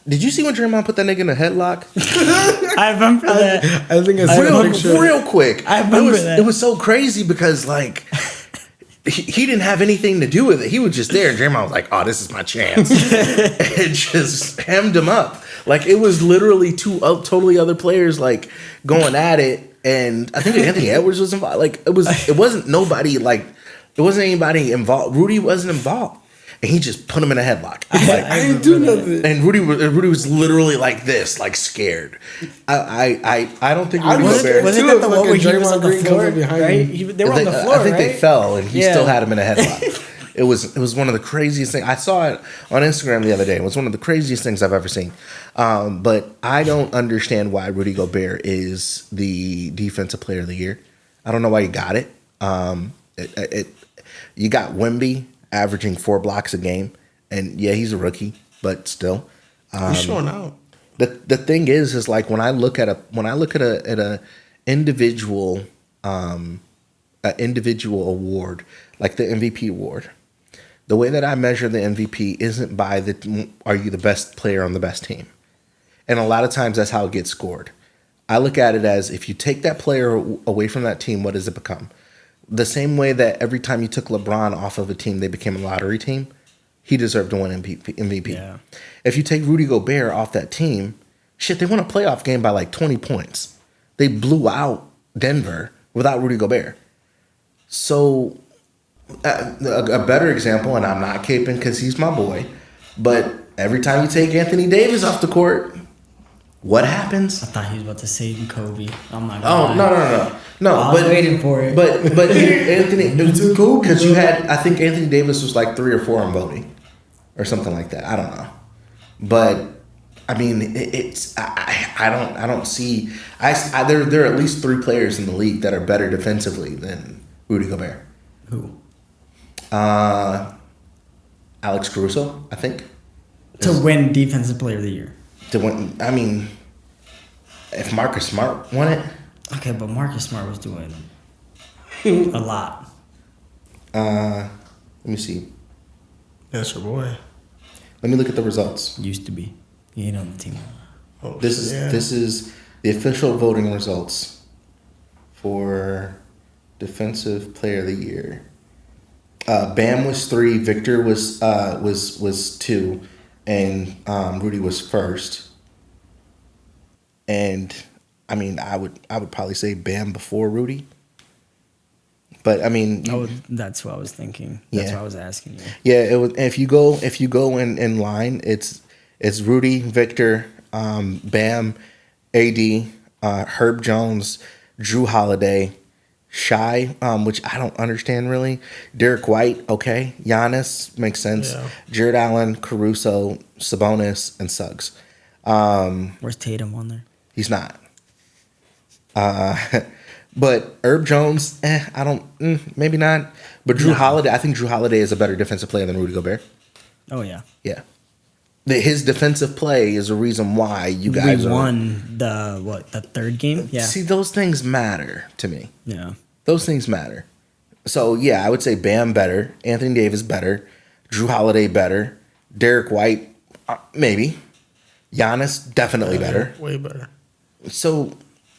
Did you see when Draymond put that nigga in a headlock? I remember that. I think it's real quick. I remember that. It was so crazy because, like, he didn't have anything to do with it. He was just there, and Draymond was like, "Oh, this is my chance," and just hemmed him up. Like, it was literally two totally other players, like, going at it. And I think Anthony Edwards was involved. Like, it wasn't nobody, like, it wasn't anybody involved. Rudy wasn't involved. And he just put him in a headlock. Like, I didn't do nothing. and Rudy was literally like this, like, scared. I don't think Rudy Gobert. Was it that the one where he was on the floor? Right? They were on the floor, I think right? they fell, and he still had him in a headlock. It was one of the craziest things. I saw it on Instagram the other day. It was one of the craziest things I've ever seen. But I don't understand why Rudy Gobert is the defensive player of the year. I don't know why you got it. You got Wemby averaging 4 blocks a game, and yeah, he's a rookie, but still, He's showing out. the thing is like when I look at a individual individual award, like the MVP award, the way that I measure the MVP isn't by are you the best player on the best team, and a lot of times that's how it gets scored. I look at it as if you take that player away from that team, what does it become? The same way that every time you took LeBron off of a team, they became a lottery team. He deserved to win MVP. Yeah. If you take Rudy Gobert off that team, shit, they won a playoff game by like 20 points. They blew out Denver without Rudy Gobert. So a better example, and I'm not caping because he's my boy, but every time you take Anthony Davis off the court, what happens? I thought he was about to say Kobe. I'm not Oh, gonna lie. no. I was waiting for it. But Anthony, because you had, I think Anthony Davis was like 3 or 4 on voting, or something like that. I don't know, but I mean, I don't see. There are at least 3 players in the league that are better defensively than Rudy Gobert. Who? Alex Caruso, I think. To win Defensive Player of the Year. To win, I mean, if Marcus Smart won it. Okay, but Marcus Smart was doing a lot. Let me see. That's your boy. Let me look at the results. Used to be. He ain't on the team. Oh, This is the official voting results for Defensive Player of the Year. Bam was 3, Victor was 2, and Rudy was 1st. And I mean, I would probably say Bam before Rudy. But I mean, That's what I was thinking. That's Yeah. what I was asking you. yeah, it was. If you go in line, it's Rudy, Victor, Bam, AD, Herb Jones, Drew Holiday, Shy, which I don't understand really. Derek White, okay. Giannis makes sense. Yeah. Jared Allen, Caruso, Sabonis, and Suggs. Where's Tatum on there? He's not. But Herb Jones, I don't, maybe not. But Drew Holiday, I think Drew Holiday is a better defensive player than Rudy Gobert. Oh, yeah. Yeah. His defensive play is a reason why you guys We won the 3rd game? Yeah. See, those things matter to me. Yeah. Those things matter. So, yeah, I would say Bam better, Anthony Davis better, Drew Holiday better, Derek White, maybe. Giannis, definitely better. Way better. So,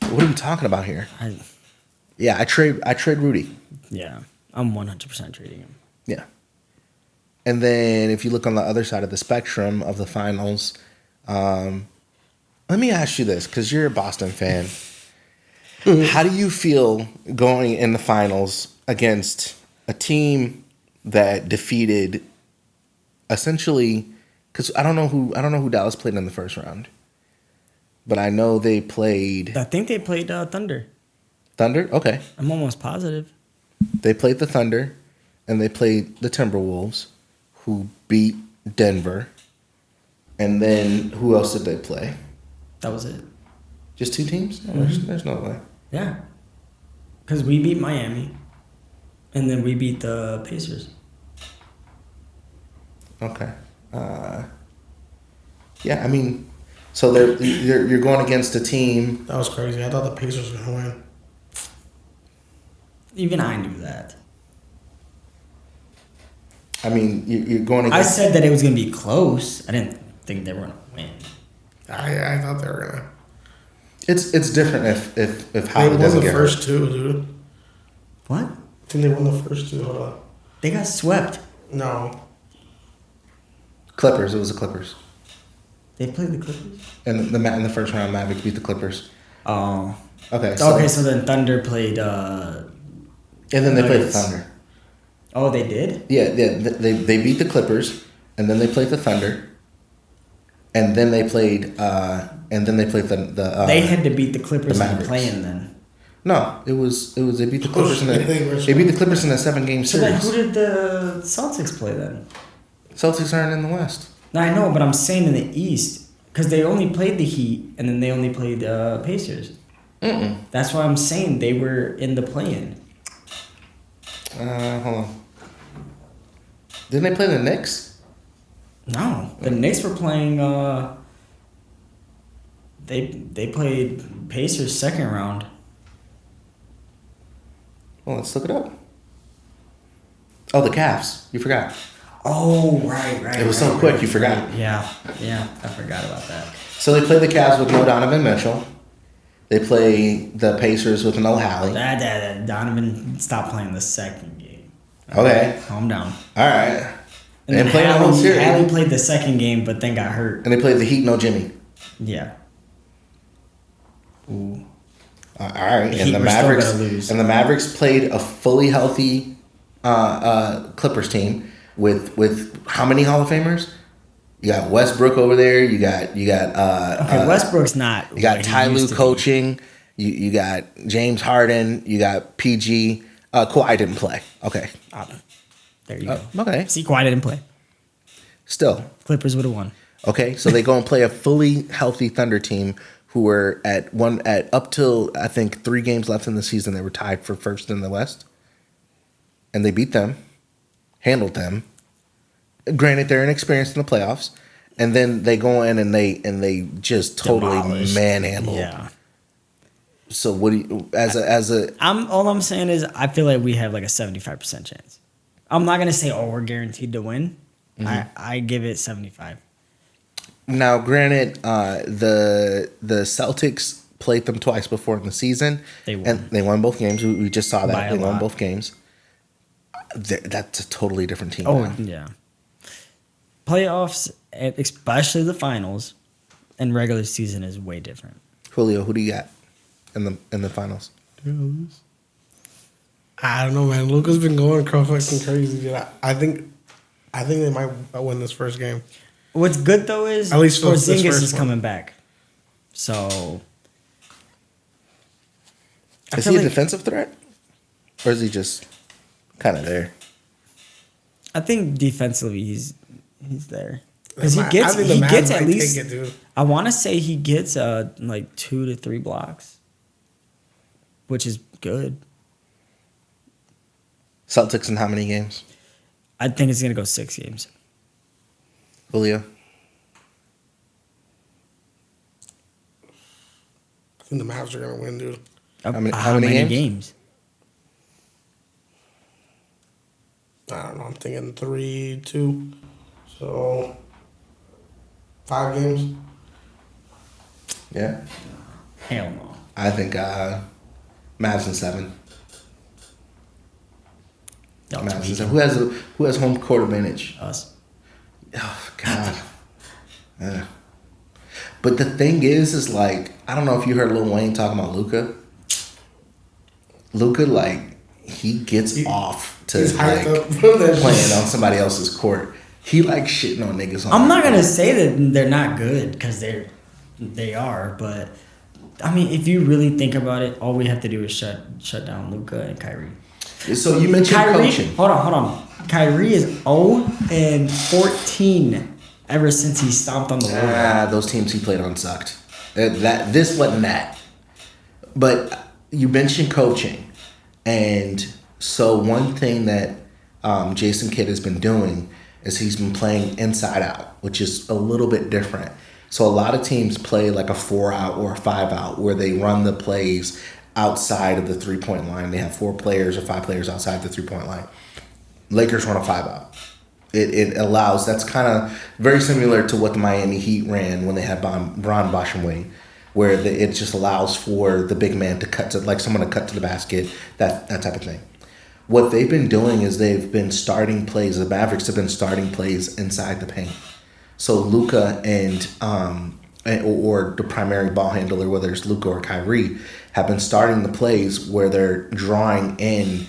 what are we talking about here? Yeah, I trade Rudy. Yeah. I'm 100% trading him. Yeah. And then if you look on the other side of the spectrum of the finals, let me ask you this, because you're a Boston fan. How do you feel going in the finals against a team that defeated essentially, because I don't know who Dallas played in the first round, but I know they played I think they played Thunder. Thunder? Okay. I'm almost positive. They played the Thunder, and they played the Timberwolves, who beat Denver. And then who else did they play? That was it. Just 2 teams? No, there's no way. Yeah. Because we beat Miami, and then we beat the Pacers. Okay. Yeah, I mean, so you're going against a team. That was crazy. I thought the Pacers were going to win. Even I knew that. I mean, you're going I against. said that it was going to be close. I didn't think they were going to win. I thought they were going to. It's different if They Howard won doesn't the get first hurt. 2, dude. What? I think they won the first 2. Hold on. They got swept. No. Clippers. It was the Clippers. They played the Clippers? And in the first round, Mavericks beat the Clippers. Oh. Okay. So then Thunder played... and then they played the Nuggets. Thunder. Oh, they did? Yeah. They beat the Clippers, and then they played the Thunder, and then they played the. They had to beat the Clippers the in the Mavericks. play-in then. No, it was they beat the Clippers in a, they they beat the Clippers in a 7-game So then series. who did the Celtics play then? Celtics aren't in the West. No, I know, but I'm saying in the East. Because they only played the Heat, and then they only played Pacers. That's why I'm saying they were in the play-in. Hold on. Didn't they play the Knicks? No, the Knicks were playing. They played Pacers second round. Well, let's look it up. Oh, the Cavs. You forgot. Oh, right. It was so quick, you forgot. Yeah, I forgot about that. So they play the Cavs with no Donovan Mitchell. They play the Pacers with no Hallie. Donovan stopped playing the second game. Okay. Calm down. All right. And then played the whole series. Hallie played the second game, but then got hurt. And they played the Heat, no Jimmy. Yeah. Ooh. All right. Heat And the were Mavericks. still gonna lose. And the Mavericks played a fully healthy Clippers team with how many Hall of Famers? You got Westbrook over there. You got Westbrook's not. You got what he Ty used Lue to be. coaching. You got James Harden. You got PG. Kawhi didn't play. Okay. There you go. Okay. See, Kawhi didn't play. Still. Clippers would have won. Okay. So they go and play a fully healthy Thunder team who were at up till I think 3 games left in the season. They were tied for first in the West, and they beat them, handled them. Granted, they're inexperienced in the playoffs, and then they go in and they just totally Demolished. manhandle. Yeah. So what do you as a All I'm saying is I feel like we have like a 75% chance. I'm not gonna say we're guaranteed to win. I give it 75. now? Granted, the Celtics played them twice before in the season. They won. And they won both games. We just saw By that a they won lot. both games. That's a totally different team. Oh now. yeah. Playoffs, especially the finals, and regular season is way different. Julio, who do you got in the finals? I don't know, man. Luka's been going fucking crazy, dude. I think they might win this first game. What's good though is At least for this Porzingis first is one. coming back. So I Is feel he a like- defensive threat, or is he just kind of there? I think defensively he's there. Because he I gets think the he Mavs gets at might least take it, dude. I want to say he gets like 2 to 3 blocks, which is good. Celtics in how many games? I think it's gonna go 6 games. Julio. I think the Mavs are gonna win, dude. How many games? I don't know. I'm thinking 3-2. So 5 games. Yeah, Hell no. I think Mavs in 7. No, Mavs in it's 7. Who has home court advantage? us. Oh God. Yeah. But the thing is like I don't know if you heard Lil Wayne talking about Luka. Luka, like he gets off to He's like hyped up for that playing shit. on somebody else's court. He like shitting on niggas. On I'm their not gonna court. say that they're not good because they are, but I mean, if you really think about it, all we have to do is shut down Luka and Kyrie. So you mentioned Kyrie, coaching. hold on. Kyrie is 0-14 ever since he stomped on the Warriors. Those teams he played on sucked. This wasn't that. But you mentioned coaching, and so one thing that Jason Kidd has been doing is he's been playing inside out, which is a little bit different. So a lot of teams play like a 4-out or a 5-out where they run the plays outside of the 3-point line. They have 4 players or 5 players outside the 3-point line. Lakers run a 5-out. It allows, that's kind of very similar to what the Miami Heat ran when they had Bron Boschenwade, where it just allows for the big man to cut to, like someone to cut to the basket, that type of thing. What they've been doing is they've been starting plays, the Mavericks have been starting plays inside the paint. So Luka and or the primary ball handler, whether it's Luka or Kyrie, have been starting the plays where they're drawing in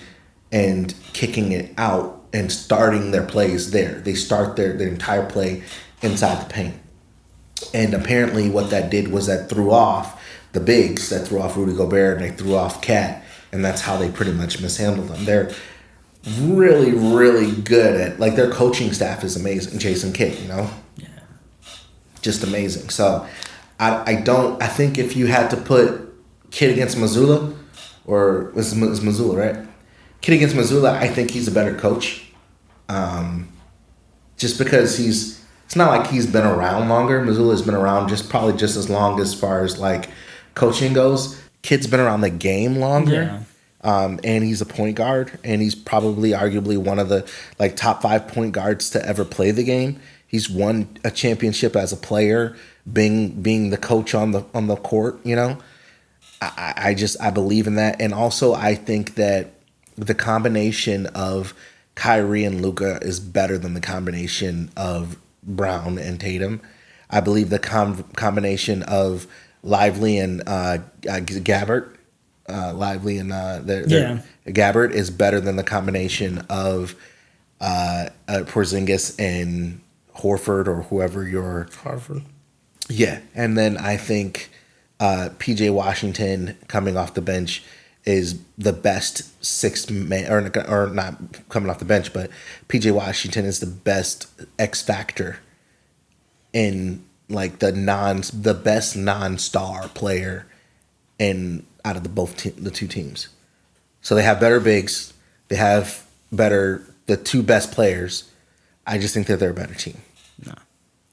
and kicking it out and starting their plays there. They start their entire play inside the paint. And apparently what that did was that threw off the bigs, that threw off Rudy Gobert, and they threw off Cat, and that's how they pretty much mishandled them. They're really, really good at, like, their coaching staff is amazing. Jason Kidd, you know? Yeah. Just amazing. So I think if you had to put Kidd against Mazzulla, or it's Mazzulla, right? Kidd against Mazzulla, I think he's a better coach. Just because he's it's not like he's been around longer. Missoula's been around probably just as long as far as like coaching goes. Kid's been around the game longer. And he's a point guard, and he's probably arguably one of the like top 5 point guards to ever play the game. He's won a championship as a player, being the coach on the court. You know, I believe in that, and also I think that the combination of Kyrie and Luka is better than the combination of Brown and Tatum. I believe the combination of Lively and Gabbert. Lively and Gabbert is better than the combination of Porzingis and Horford or whoever your Harford. Yeah, and then I think PJ Washington coming off the bench is the best sixth man, or not coming off the bench, but PJ Washington is the best X factor in like the best non-star player in out of the two teams. So they have better bigs. They have the two best players. I just think that they're a better team. No.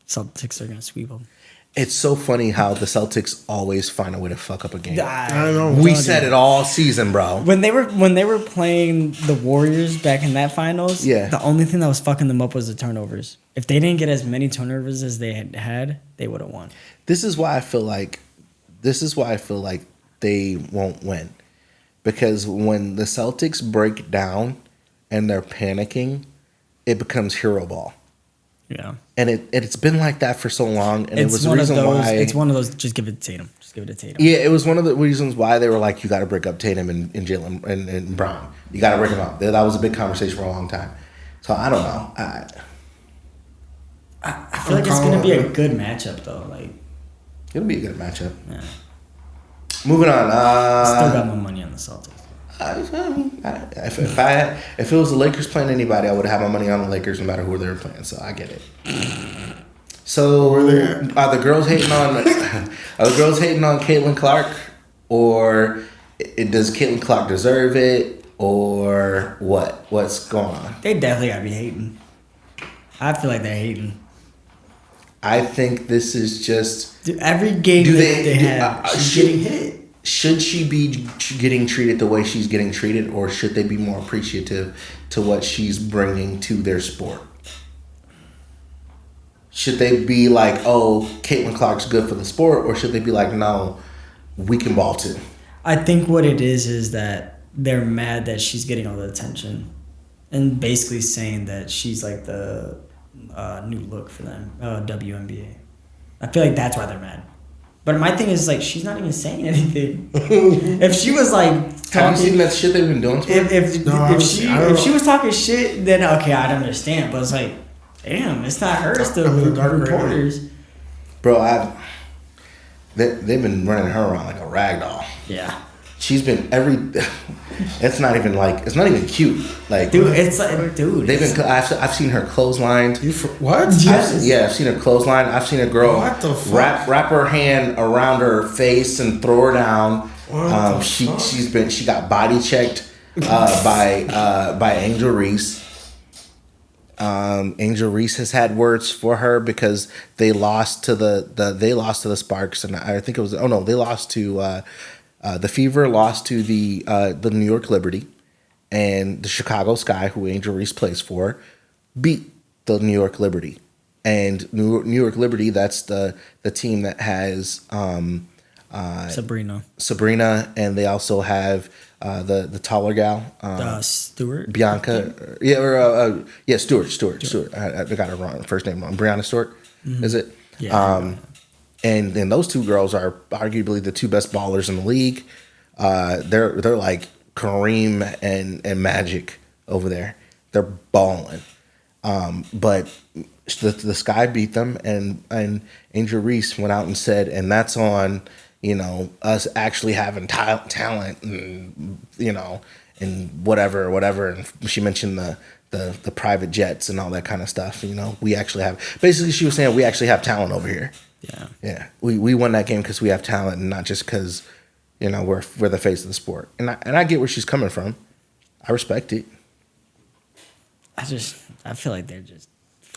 Celtics are going to sweep them. It's so funny how the Celtics always find a way to fuck up a game. I know. We said it all season, bro. When they were playing the Warriors back in that finals, the only thing that was fucking them up was the turnovers. If they didn't get as many turnovers as they had, they would have won. This is why I feel like they won't win. Because when the Celtics break down and they're panicking, it becomes hero ball. Yeah. And it's been like that for so long. And It's it was the one reason of those, why. It's one of those, just give it to Tatum. Just give it to Tatum. Yeah, it was one of the reasons why they were like, you got to break up Tatum and Jalen and Brown. You got to break them up. That was a big conversation for a long time. So I don't know. I feel like it's going to be a good matchup, though. Like, it'll be a good matchup. Yeah. Moving on. Still got my money on the Celtics. If it was the Lakers playing anybody, I would have my money on the Lakers no matter who they were playing. So I get it. So are the girls hating on Caitlin Clark, or does Caitlin Clark deserve it, or what? What's going on? They definitely gotta be hating. I feel like they're hating. I think this is just. Dude, every game they have, she's getting hit. Should she be getting treated the way she's getting treated, or should they be more appreciative to what she's bringing to their sport? Should they be like, oh, Caitlin Clark's good for the sport, or should they be like, no, we can ball too? I think what it is that they're mad that she's getting all the attention and basically saying that she's like the new look for them, WNBA. I feel like that's why they're mad. But my thing is, like, she's not even saying anything. If she was like talking, have you seen that shit they've been doing to her? If she was talking shit, then okay, I'd understand. But it's like, damn, it's not her. It's the reporters. Bro, they've been running her around like a rag doll. Yeah. She's been it's not even cute. Like, dude, it's like, dude. They've been. I've seen her clotheslined. What? I've seen her clothesline. I've seen a girl wrap her hand around her face and throw her down. She got body checked by Angel Reese. Angel Reese has had words for her because they lost to the Sparks, and I think it was they lost to. The Fever lost to the New York Liberty, and the Chicago Sky, who Angel Reese plays for, beat the New York Liberty. And New York Liberty, that's the team that has Sabrina, and they also have the taller gal, Stewart, Bianca, Stewart. I got her wrong, first name wrong. Brianna Stewart, is it? Yeah. And then those two girls are arguably the two best ballers in the league. They're like Kareem and Magic over there. They're balling. But the Sky beat them, and Angel Reese went out and said, and that's on us actually having talent, and and whatever. And she mentioned the private jets and all that kind of stuff. We actually have. Basically, she was saying we actually have talent over here. Yeah. We won that game because we have talent, and not just because we're the face of the sport. And I get where she's coming from. I respect it. I feel like they're just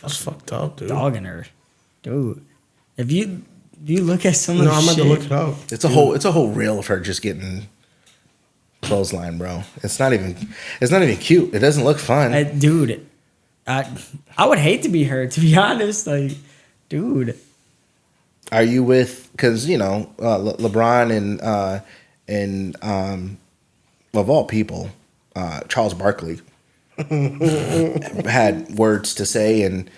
That's fucked up, dude. dogging her, dude. If you look at some of No, the I'm shit, about to look it up. It's a whole reel of her just getting clothesline, bro. It's not even cute. It doesn't look fun. dude, I would hate to be her, to be honest. Like, dude, Are you with, because LeBron and of all people, Charles Barkley had words to say, and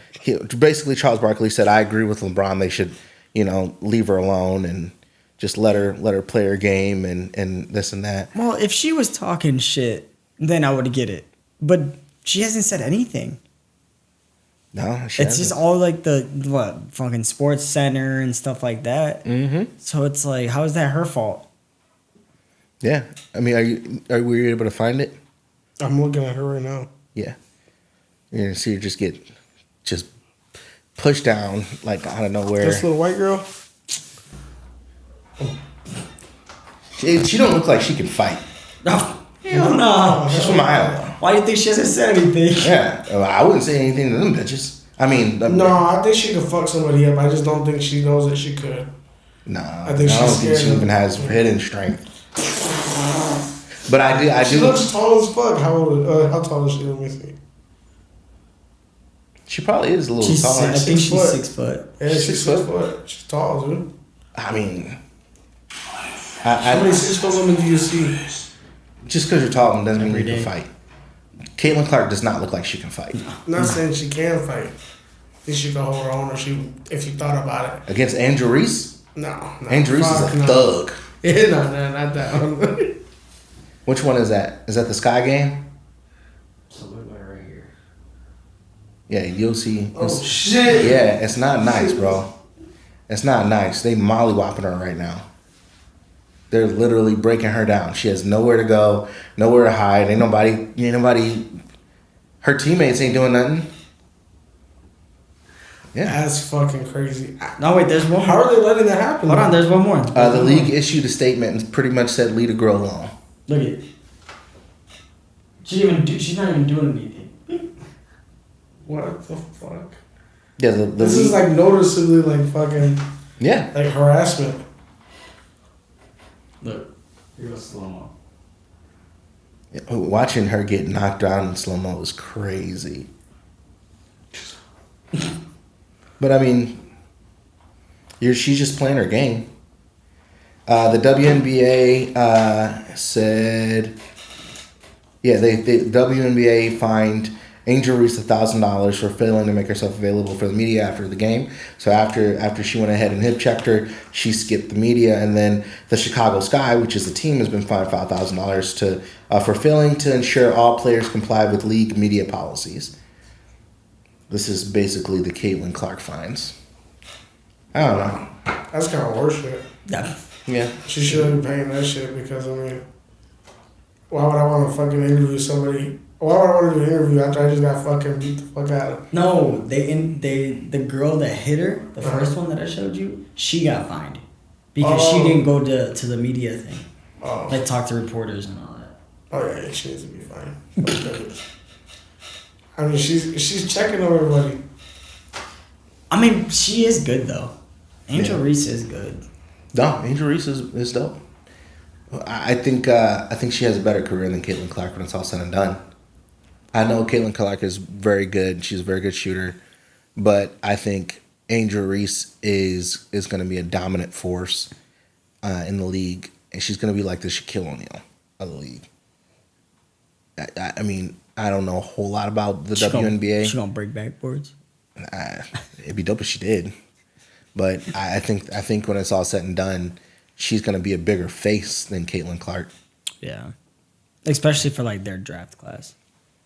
basically Charles Barkley said, "I agree with LeBron. They should, leave her alone and just let her play her game and this and that." well, if she was talking shit, then I would get it. But she hasn't said anything. No, It's just all like the fucking Sports Center and stuff like that. Mm-hmm. So it's like, how is that her fault? Yeah, I mean, are we able to find it? I'm looking at her right now. Yeah, you're gonna see her just get pushed down like out of nowhere. This little white girl. She don't look like she can fight. Oh, hell no. She's from Iowa. Why do you think she hasn't said anything? Yeah, I wouldn't say anything to them bitches. I mean, No, I think she could fuck somebody up. I just don't think she knows that she could. Nah, I think I don't she's think she scared. even has hidden strength. But I do. She looks tall as fuck. How tall is she? Let me see. She probably is a little She's taller. I think 6 she's foot. 6 foot. Yeah, she's 6 foot. She's tall, dude. I mean, How many 6 foot women do you see? just because you're tall doesn't mean Every you can day. fight. Caitlin Clark does not look like she can fight. I'm not saying she can fight. I think she can hold her own if you thought about it. Against Angel Reese? No. Angel Reese is a thug. Yeah, no, not that one. Which one is that? Is that the Sky game? Right here. Yeah, you'll see. Oh, shit. Yeah, it's not nice, bro. It's not nice. They mollywopping her right now. They're literally breaking her down. She has nowhere to go, nowhere to hide. Ain't nobody. Her teammates ain't doing nothing. Yeah. That's fucking crazy. No, wait, there's one How more. are they letting that happen? Hold on, there's one more. The league issued a statement and pretty much said, "Leave the girl alone." Look at it. She's not even doing anything. What the fuck? Yeah, the This league, is like noticeably like fucking yeah. like harassment. Look, here goes slow mo. Watching her get knocked down in slow mo was crazy. But I mean, she's just playing her game. The WNBA said, yeah, the WNBA fined Angel Reese $1,000 for failing to make herself available for the media after the game. So after she went ahead and hip checked her, she skipped the media, and then the Chicago Sky, which is the team, has been fined $5,000 for failing to ensure all players comply with league media policies. This is basically the Caitlin Clark fines. I don't know. That's kind of worse shit. Yeah. Yeah. She shouldn't be paying that shit because, I mean, why would I want to fucking interview somebody? Why would I want to do an interview after I just got fucking beat the fuck out of? No, the girl that hit her, the first one that I showed you, she got fined because she didn't go to the media thing, Oh, like talk to reporters and all that. oh yeah, she needs to be fine. I mean, she's checking on everybody. I mean, she is good though. Angel Reese is good. No, Angel Reese is dope. I think she has a better career than Caitlin Clark when it's all said and done. I know Caitlin Clark is very good. She's a very good shooter, but I think Angel Reese is going to be a dominant force in the league, and she's going to be like the Shaquille O'Neal of the league. I mean, I don't know a whole lot about the WNBA. She gonna break backboards. It'd be dope if she did, but I think when it's all said and done, she's going to be a bigger face than Caitlin Clark. Yeah, especially for like their draft class.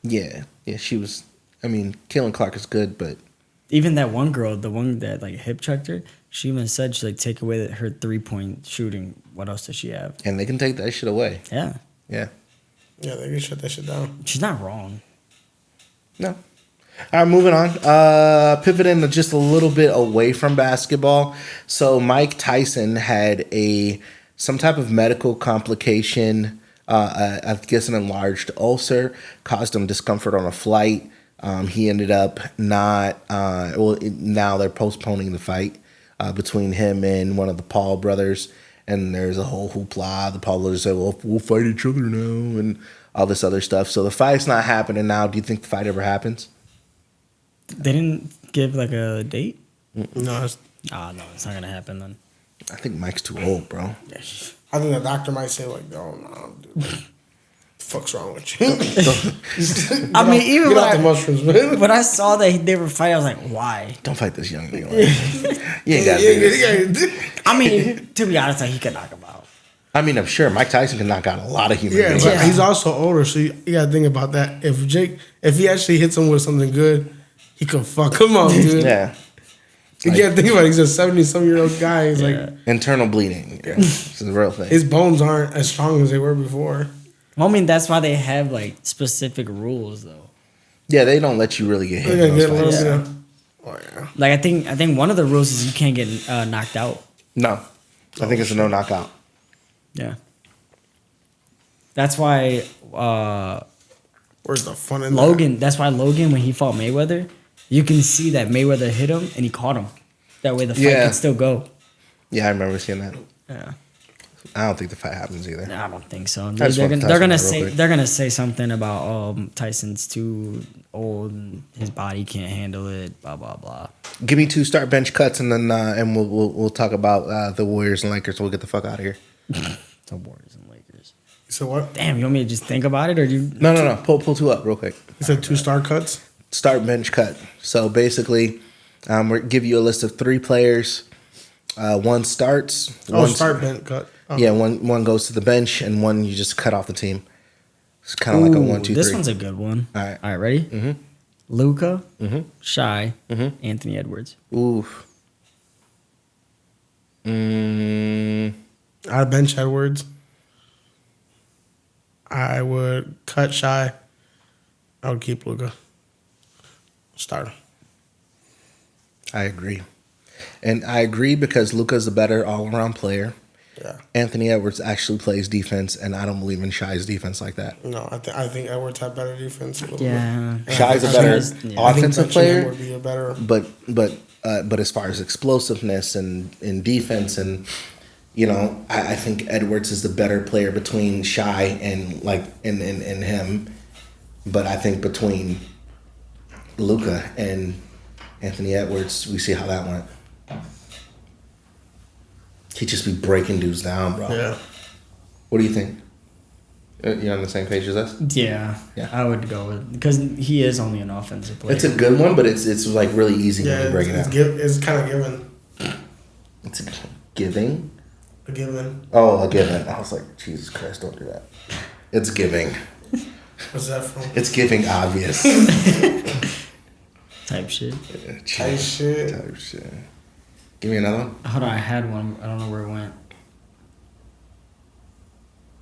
Yeah, she was. I mean, Caitlin Clark is good, but Even that one girl, the one that like hip checked her, she even said she like take away her 3-point shooting. What else does she have? and they can take that shit away. Yeah, Yeah. Yeah, they can shut that shit down. she's not wrong. No. All right, moving on. Pivoting just a little bit away from basketball. So Mike Tyson had some type of medical complication. I guess an enlarged ulcer caused him discomfort on a flight. He ended up not. Now they're postponing the fight between him and one of the Paul brothers, and there's a whole hoopla. The Paul brothers said, "Well, we'll fight each other now," and all this other stuff. So the fight's not happening now. Do you think the fight ever happens? They didn't give like a date. No, No, it's not gonna happen then. I think Mike's too old, bro. I think the doctor might say like, "Oh no, dude, the fuck's wrong with you?" I mean, even get when out the mushrooms, man. when I saw that they were fighting, I was like, why? Don't fight this young nigga. You ain't got to do this. I mean, to be honest, like, he could knock him out. I mean, I'm sure Mike Tyson can knock out a lot of human Yeah, beings. but he's also older, so you gotta think about that. If he actually hits him with something good, he could fuck him up, dude. Yeah. You can't think about it. He's a 70-some-year-old guy. He's like, Internal bleeding. Yeah. It's a real thing. his bones aren't as strong as they were before. Well, I mean, that's why they have like specific rules, though. Yeah, they don't let you really get hit. They're in gonna get a those little fights. bit of, oh yeah. Like, I think one of the rules is you can't get knocked out. No. I think it's a no knockout. Yeah. That's why Where's the fun in Logan. That's why Logan, when he fought Mayweather, you can see that Mayweather hit him and he caught him. That way the fight Yeah. can still go. Yeah, I remember seeing that. Yeah. I don't think the fight happens either. I don't think so. just They're want gonna, they're Tyson gonna real say quick. they're gonna say something about Tyson's too old and his body can't handle it. Blah blah blah. Give me 2 start bench cuts, and then and we'll talk about the Warriors and Lakers. We'll get the fuck out of here. The Warriors and Lakers. So what? Damn, you want me to just think about it, or you? No. Pull 2 up real quick. He said 2-star cuts. Start bench cut. So basically, we'll give you a list of 3 players. One starts. Oh, one start bent cut. Oh. Yeah, one goes to the bench, and one you just cut off the team. It's kind of like a 1, 2, 3. This one's a good one. All right. All right, ready? Mhm. Luka, Mhm. Shy, Mhm. Anthony Edwards. Oof. I'd bench Edwards. I would cut Shy. I would keep Luka. Start him. I agree. And I agree because Luka's a better all-around player. Yeah. Anthony Edwards actually plays defense, and I don't believe in Shy's defense like that. No, I think Edwards had better defense. A little Yeah. bit. Shy's a I better think offensive benching him player, would be a better. but as far as explosiveness and in defense, and I think Edwards is the better player between Shy and and him. But I think between Luka and Anthony Edwards, we see how that went. He'd just be breaking dudes down, bro. Yeah. What do you think? You on the same page as us? Yeah. Yeah. I would go with because he is only an offensive player. It's a good one, but it's like really easy when Yeah, you break it down. it's kind of given. It's a giving. A given. Oh, a given. I was like, Jesus Christ, don't do that. It's giving. What's that from? It's giving obvious. type shit. Type shit. Type shit. Give me another one. Hold on, I had one. I don't know where it went.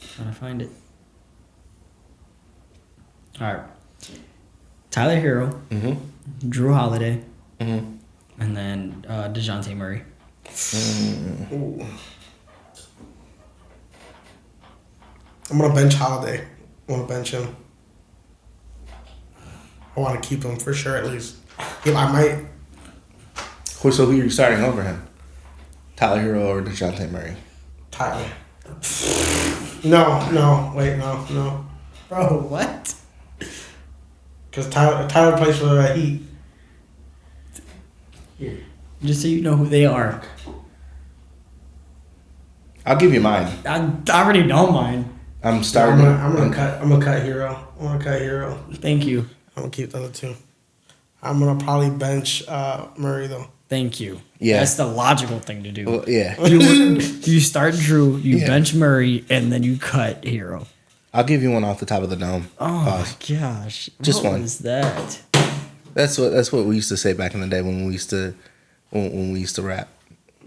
Trying to find it. All right. Tyler Hero, Mm-hmm. Drew Holiday, Mm-hmm. and then DeJounte Murray. Ooh. I'm gonna bench Holiday. I want to bench him. I want to keep him for sure, at least. Yeah, I might. So who are you starting over him? Tyler Hero or DeJounte Murray? Tyler. No. Bro, what? Because Tyler plays for the Heat. Here. Just so you know who they are. I'll give you mine. I already know mine. I'm starting. I'm gonna cut Hero. I'm gonna cut Hero. Thank you. I'm gonna keep the other 2. I'm gonna probably bench Murray though. Thank you. Yeah. That's the logical thing to do. Well, yeah. You start Drew, you Yeah. bench Murray, and then you cut Hero. I'll give you one off the top of the dome. Oh Pause. my gosh. Just what one. was that? That's what we used to say back in the day when we used to rap.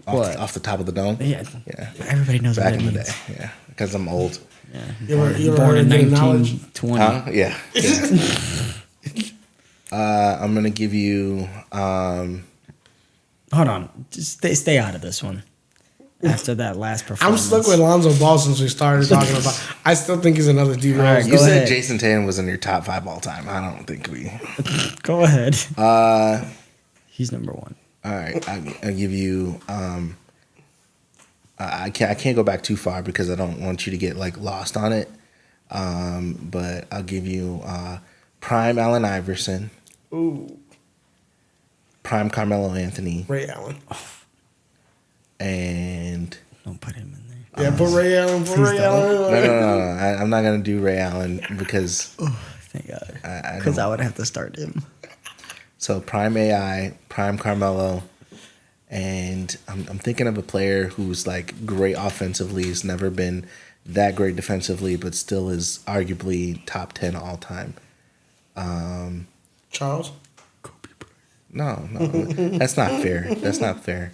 What? Off the top of the dome. Yeah. Yeah. Everybody knows Back what in that the means. day. Yeah. Because I'm old. Yeah. You ever Born in heard of knowledge? 1920. Huh? Yeah. I'm gonna give you Hold on. Just stay out of this one. after that last I'm performance. stuck with Lonzo Ball since we started talking about. I still think he's another D Rose. Alright, You Go said ahead. Jason Tatum was in your top 5 all time. I don't think we. Go ahead. Uh, He's number 1. all right, I'll give you. I can't go back too far because I don't want you to get like lost on it. But I'll give you prime Allen Iverson, Ooh, prime Carmelo Anthony, Ray Allen. and Don't put him in there. Yeah, put Ray Allen. Put Ray don't. Allen. no. I'm not gonna do Ray Allen because Thank God. I Because don't. I would have to start him. So prime AI, prime Carmelo, and I'm thinking of a player who's like great offensively, has never been that great defensively, but still is arguably top 10 all time. Charles. No, that's not fair. That's not fair.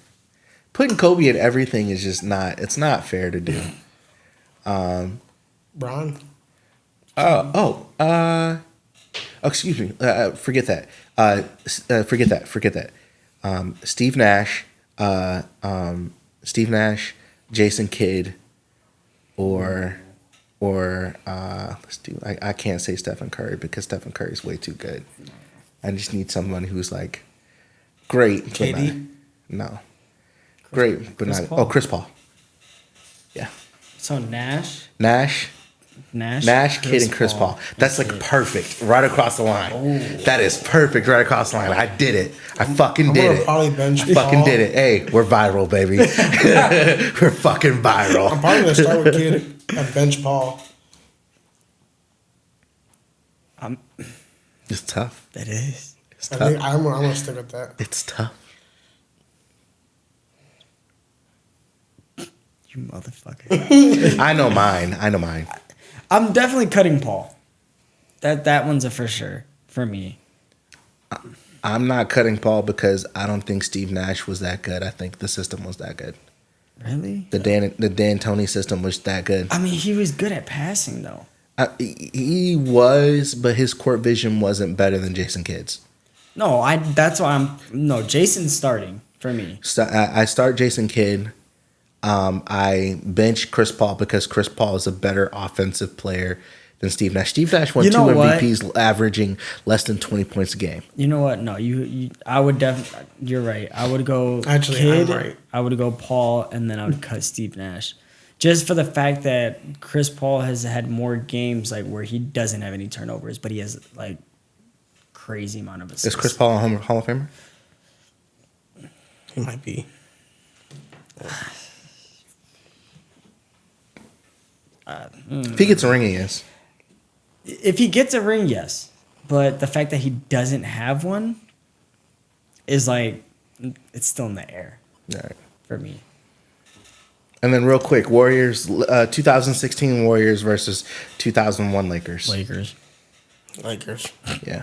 Putting Kobe in everything is just not. It's not fair to do. Bron. Excuse me. Forget that. Forget that. Steve Nash. Steve Nash, Jason Kidd, or let's do. I can't say Stephen Curry because Stephen Curry is way too good. I just need someone who's like great. but KD? No. Great, but Chris not. Paul. Oh, Chris Paul. Yeah. So Nash, Nash, Kidd, and Chris Paul. That's like Kidd. perfect, right across the line. That is perfect, right across the line. I did it. I fucking I'm did gonna it. probably bench I fucking Paul. did it. Hey, we're viral, baby. We're fucking I'm viral. probably gonna start with Kid and bench Paul. It's tough. That is. It's I think tough. I'm gonna stick with that. It's tough. You motherfucker. I know mine. I'm definitely cutting Paul. That one's a for sure for me. I'm not cutting Paul because I don't think Steve Nash was that good. I think the system was that good. Really? The Dan Tony system was that good. I mean, he was good at passing though. He was, but his court vision wasn't better than Jason Kidd's. No, that's why Jason's starting for me. So I start Jason Kidd. I bench Chris Paul because Chris Paul is a better offensive player than Steve Nash. Steve Nash won You know 2 what? MVPs, averaging less than 20 points a game. You know what? No, I would definitely. You're right. I would go Actually, Kid. I'm right. I would go Paul, and then I would cut Steve Nash, just for the fact that Chris Paul has had more games like where he doesn't have any turnovers, but he has like crazy amount of assists. Is Chris Paul a Hall of Famer? He might be. If he gets a ring, he is. If he gets a ring, yes, but the fact that he doesn't have one is like it's still in the air All right. for me. And then real quick, Warriors, 2016 Warriors versus 2001 Lakers. Lakers. Lakers. Yeah.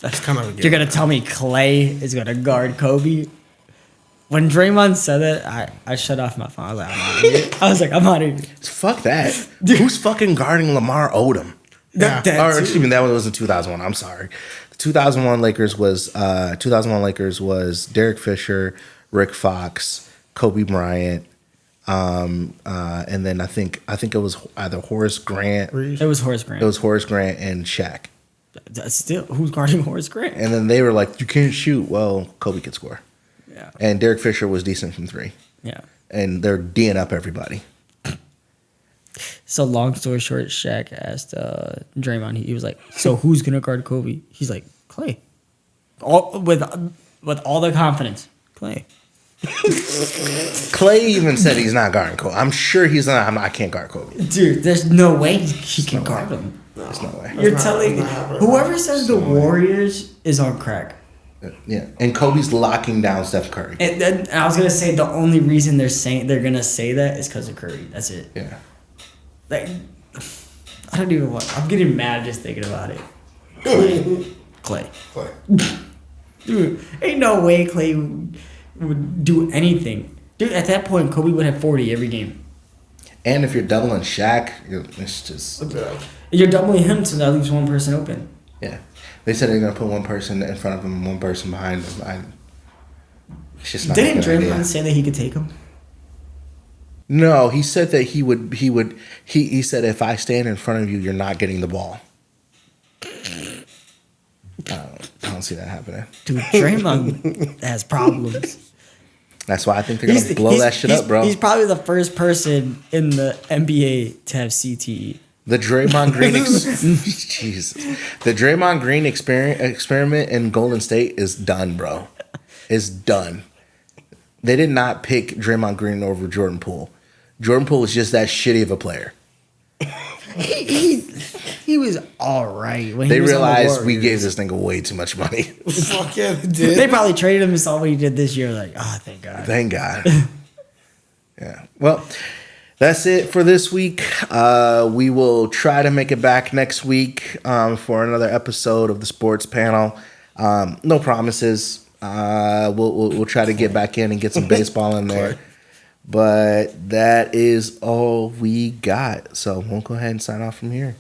That's kind of a You're gonna tell me Clay is gonna guard Kobe? When Draymond said that, I shut off my phone. I was like, I'm out of here. Fuck that. Who's fucking guarding Lamar Odom? Yeah. Or excuse me, that one was in 2001. I'm sorry. The 2001 Lakers was Derek Fisher, Rick Fox, Kobe Bryant, and then I think it was either Horace Grant. It was Horace Grant. It was Horace Grant and Shaq. That's still who's guarding Horace Grant? And then they were like, "You can't shoot." Well, Kobe could score. Yeah. And Derek Fisher was decent from 3. Yeah. And they're D'ing up everybody. So long story short, Shaq asked Draymond. He was like, "So who's gonna guard Kobe?" He's like, "Clay." With all the confidence, Clay. Clay even said he's not guarding Kobe. I'm sure he's not. I can't guard Kobe. Dude, there's no way he can guard him. There's no way. You're telling whoever says the Warriors is on crack. Yeah, and Kobe's locking down Steph Curry. And then I was gonna say the only reason they're gonna say that is because of Curry. That's it. Yeah. Like, I don't even want. I'm getting mad just thinking about it. Clay. Dude, ain't no way Clay would do anything. Dude, at that point, Kobe would have 40 every game. And if you're doubling Shaq, it's just You're doubling him, so that leaves one person open. yeah. They said they're gonna put one person in front of him, one person behind him. It's just not. Didn't a good Draymond idea. say that he could take him? No, he said that he said if I stand in front of you, you're not getting the ball. I don't see that happening. Dude, Draymond has problems. That's why I think they're gonna blow that shit up, bro. He's probably the first person in the NBA to have CTE. The Draymond Green, Jesus, the Draymond Green experiment in Golden State is done, bro. It's done. They did not pick Draymond Green over Jordan Poole. Jordan Poole is just that shitty of a player. He was all right when they he was realized on the we gave Warriors. this nigga way too much money. Fuck yeah, they did. They probably traded him and saw what he did this year. Like, oh, thank God. Thank God. Yeah. Well, that's it for this week. We will try to make it back next week for another episode of the Sports Panel. No promises. We'll try to get back in and get some baseball in there. But that is all we got. So we'll go ahead and sign off from here.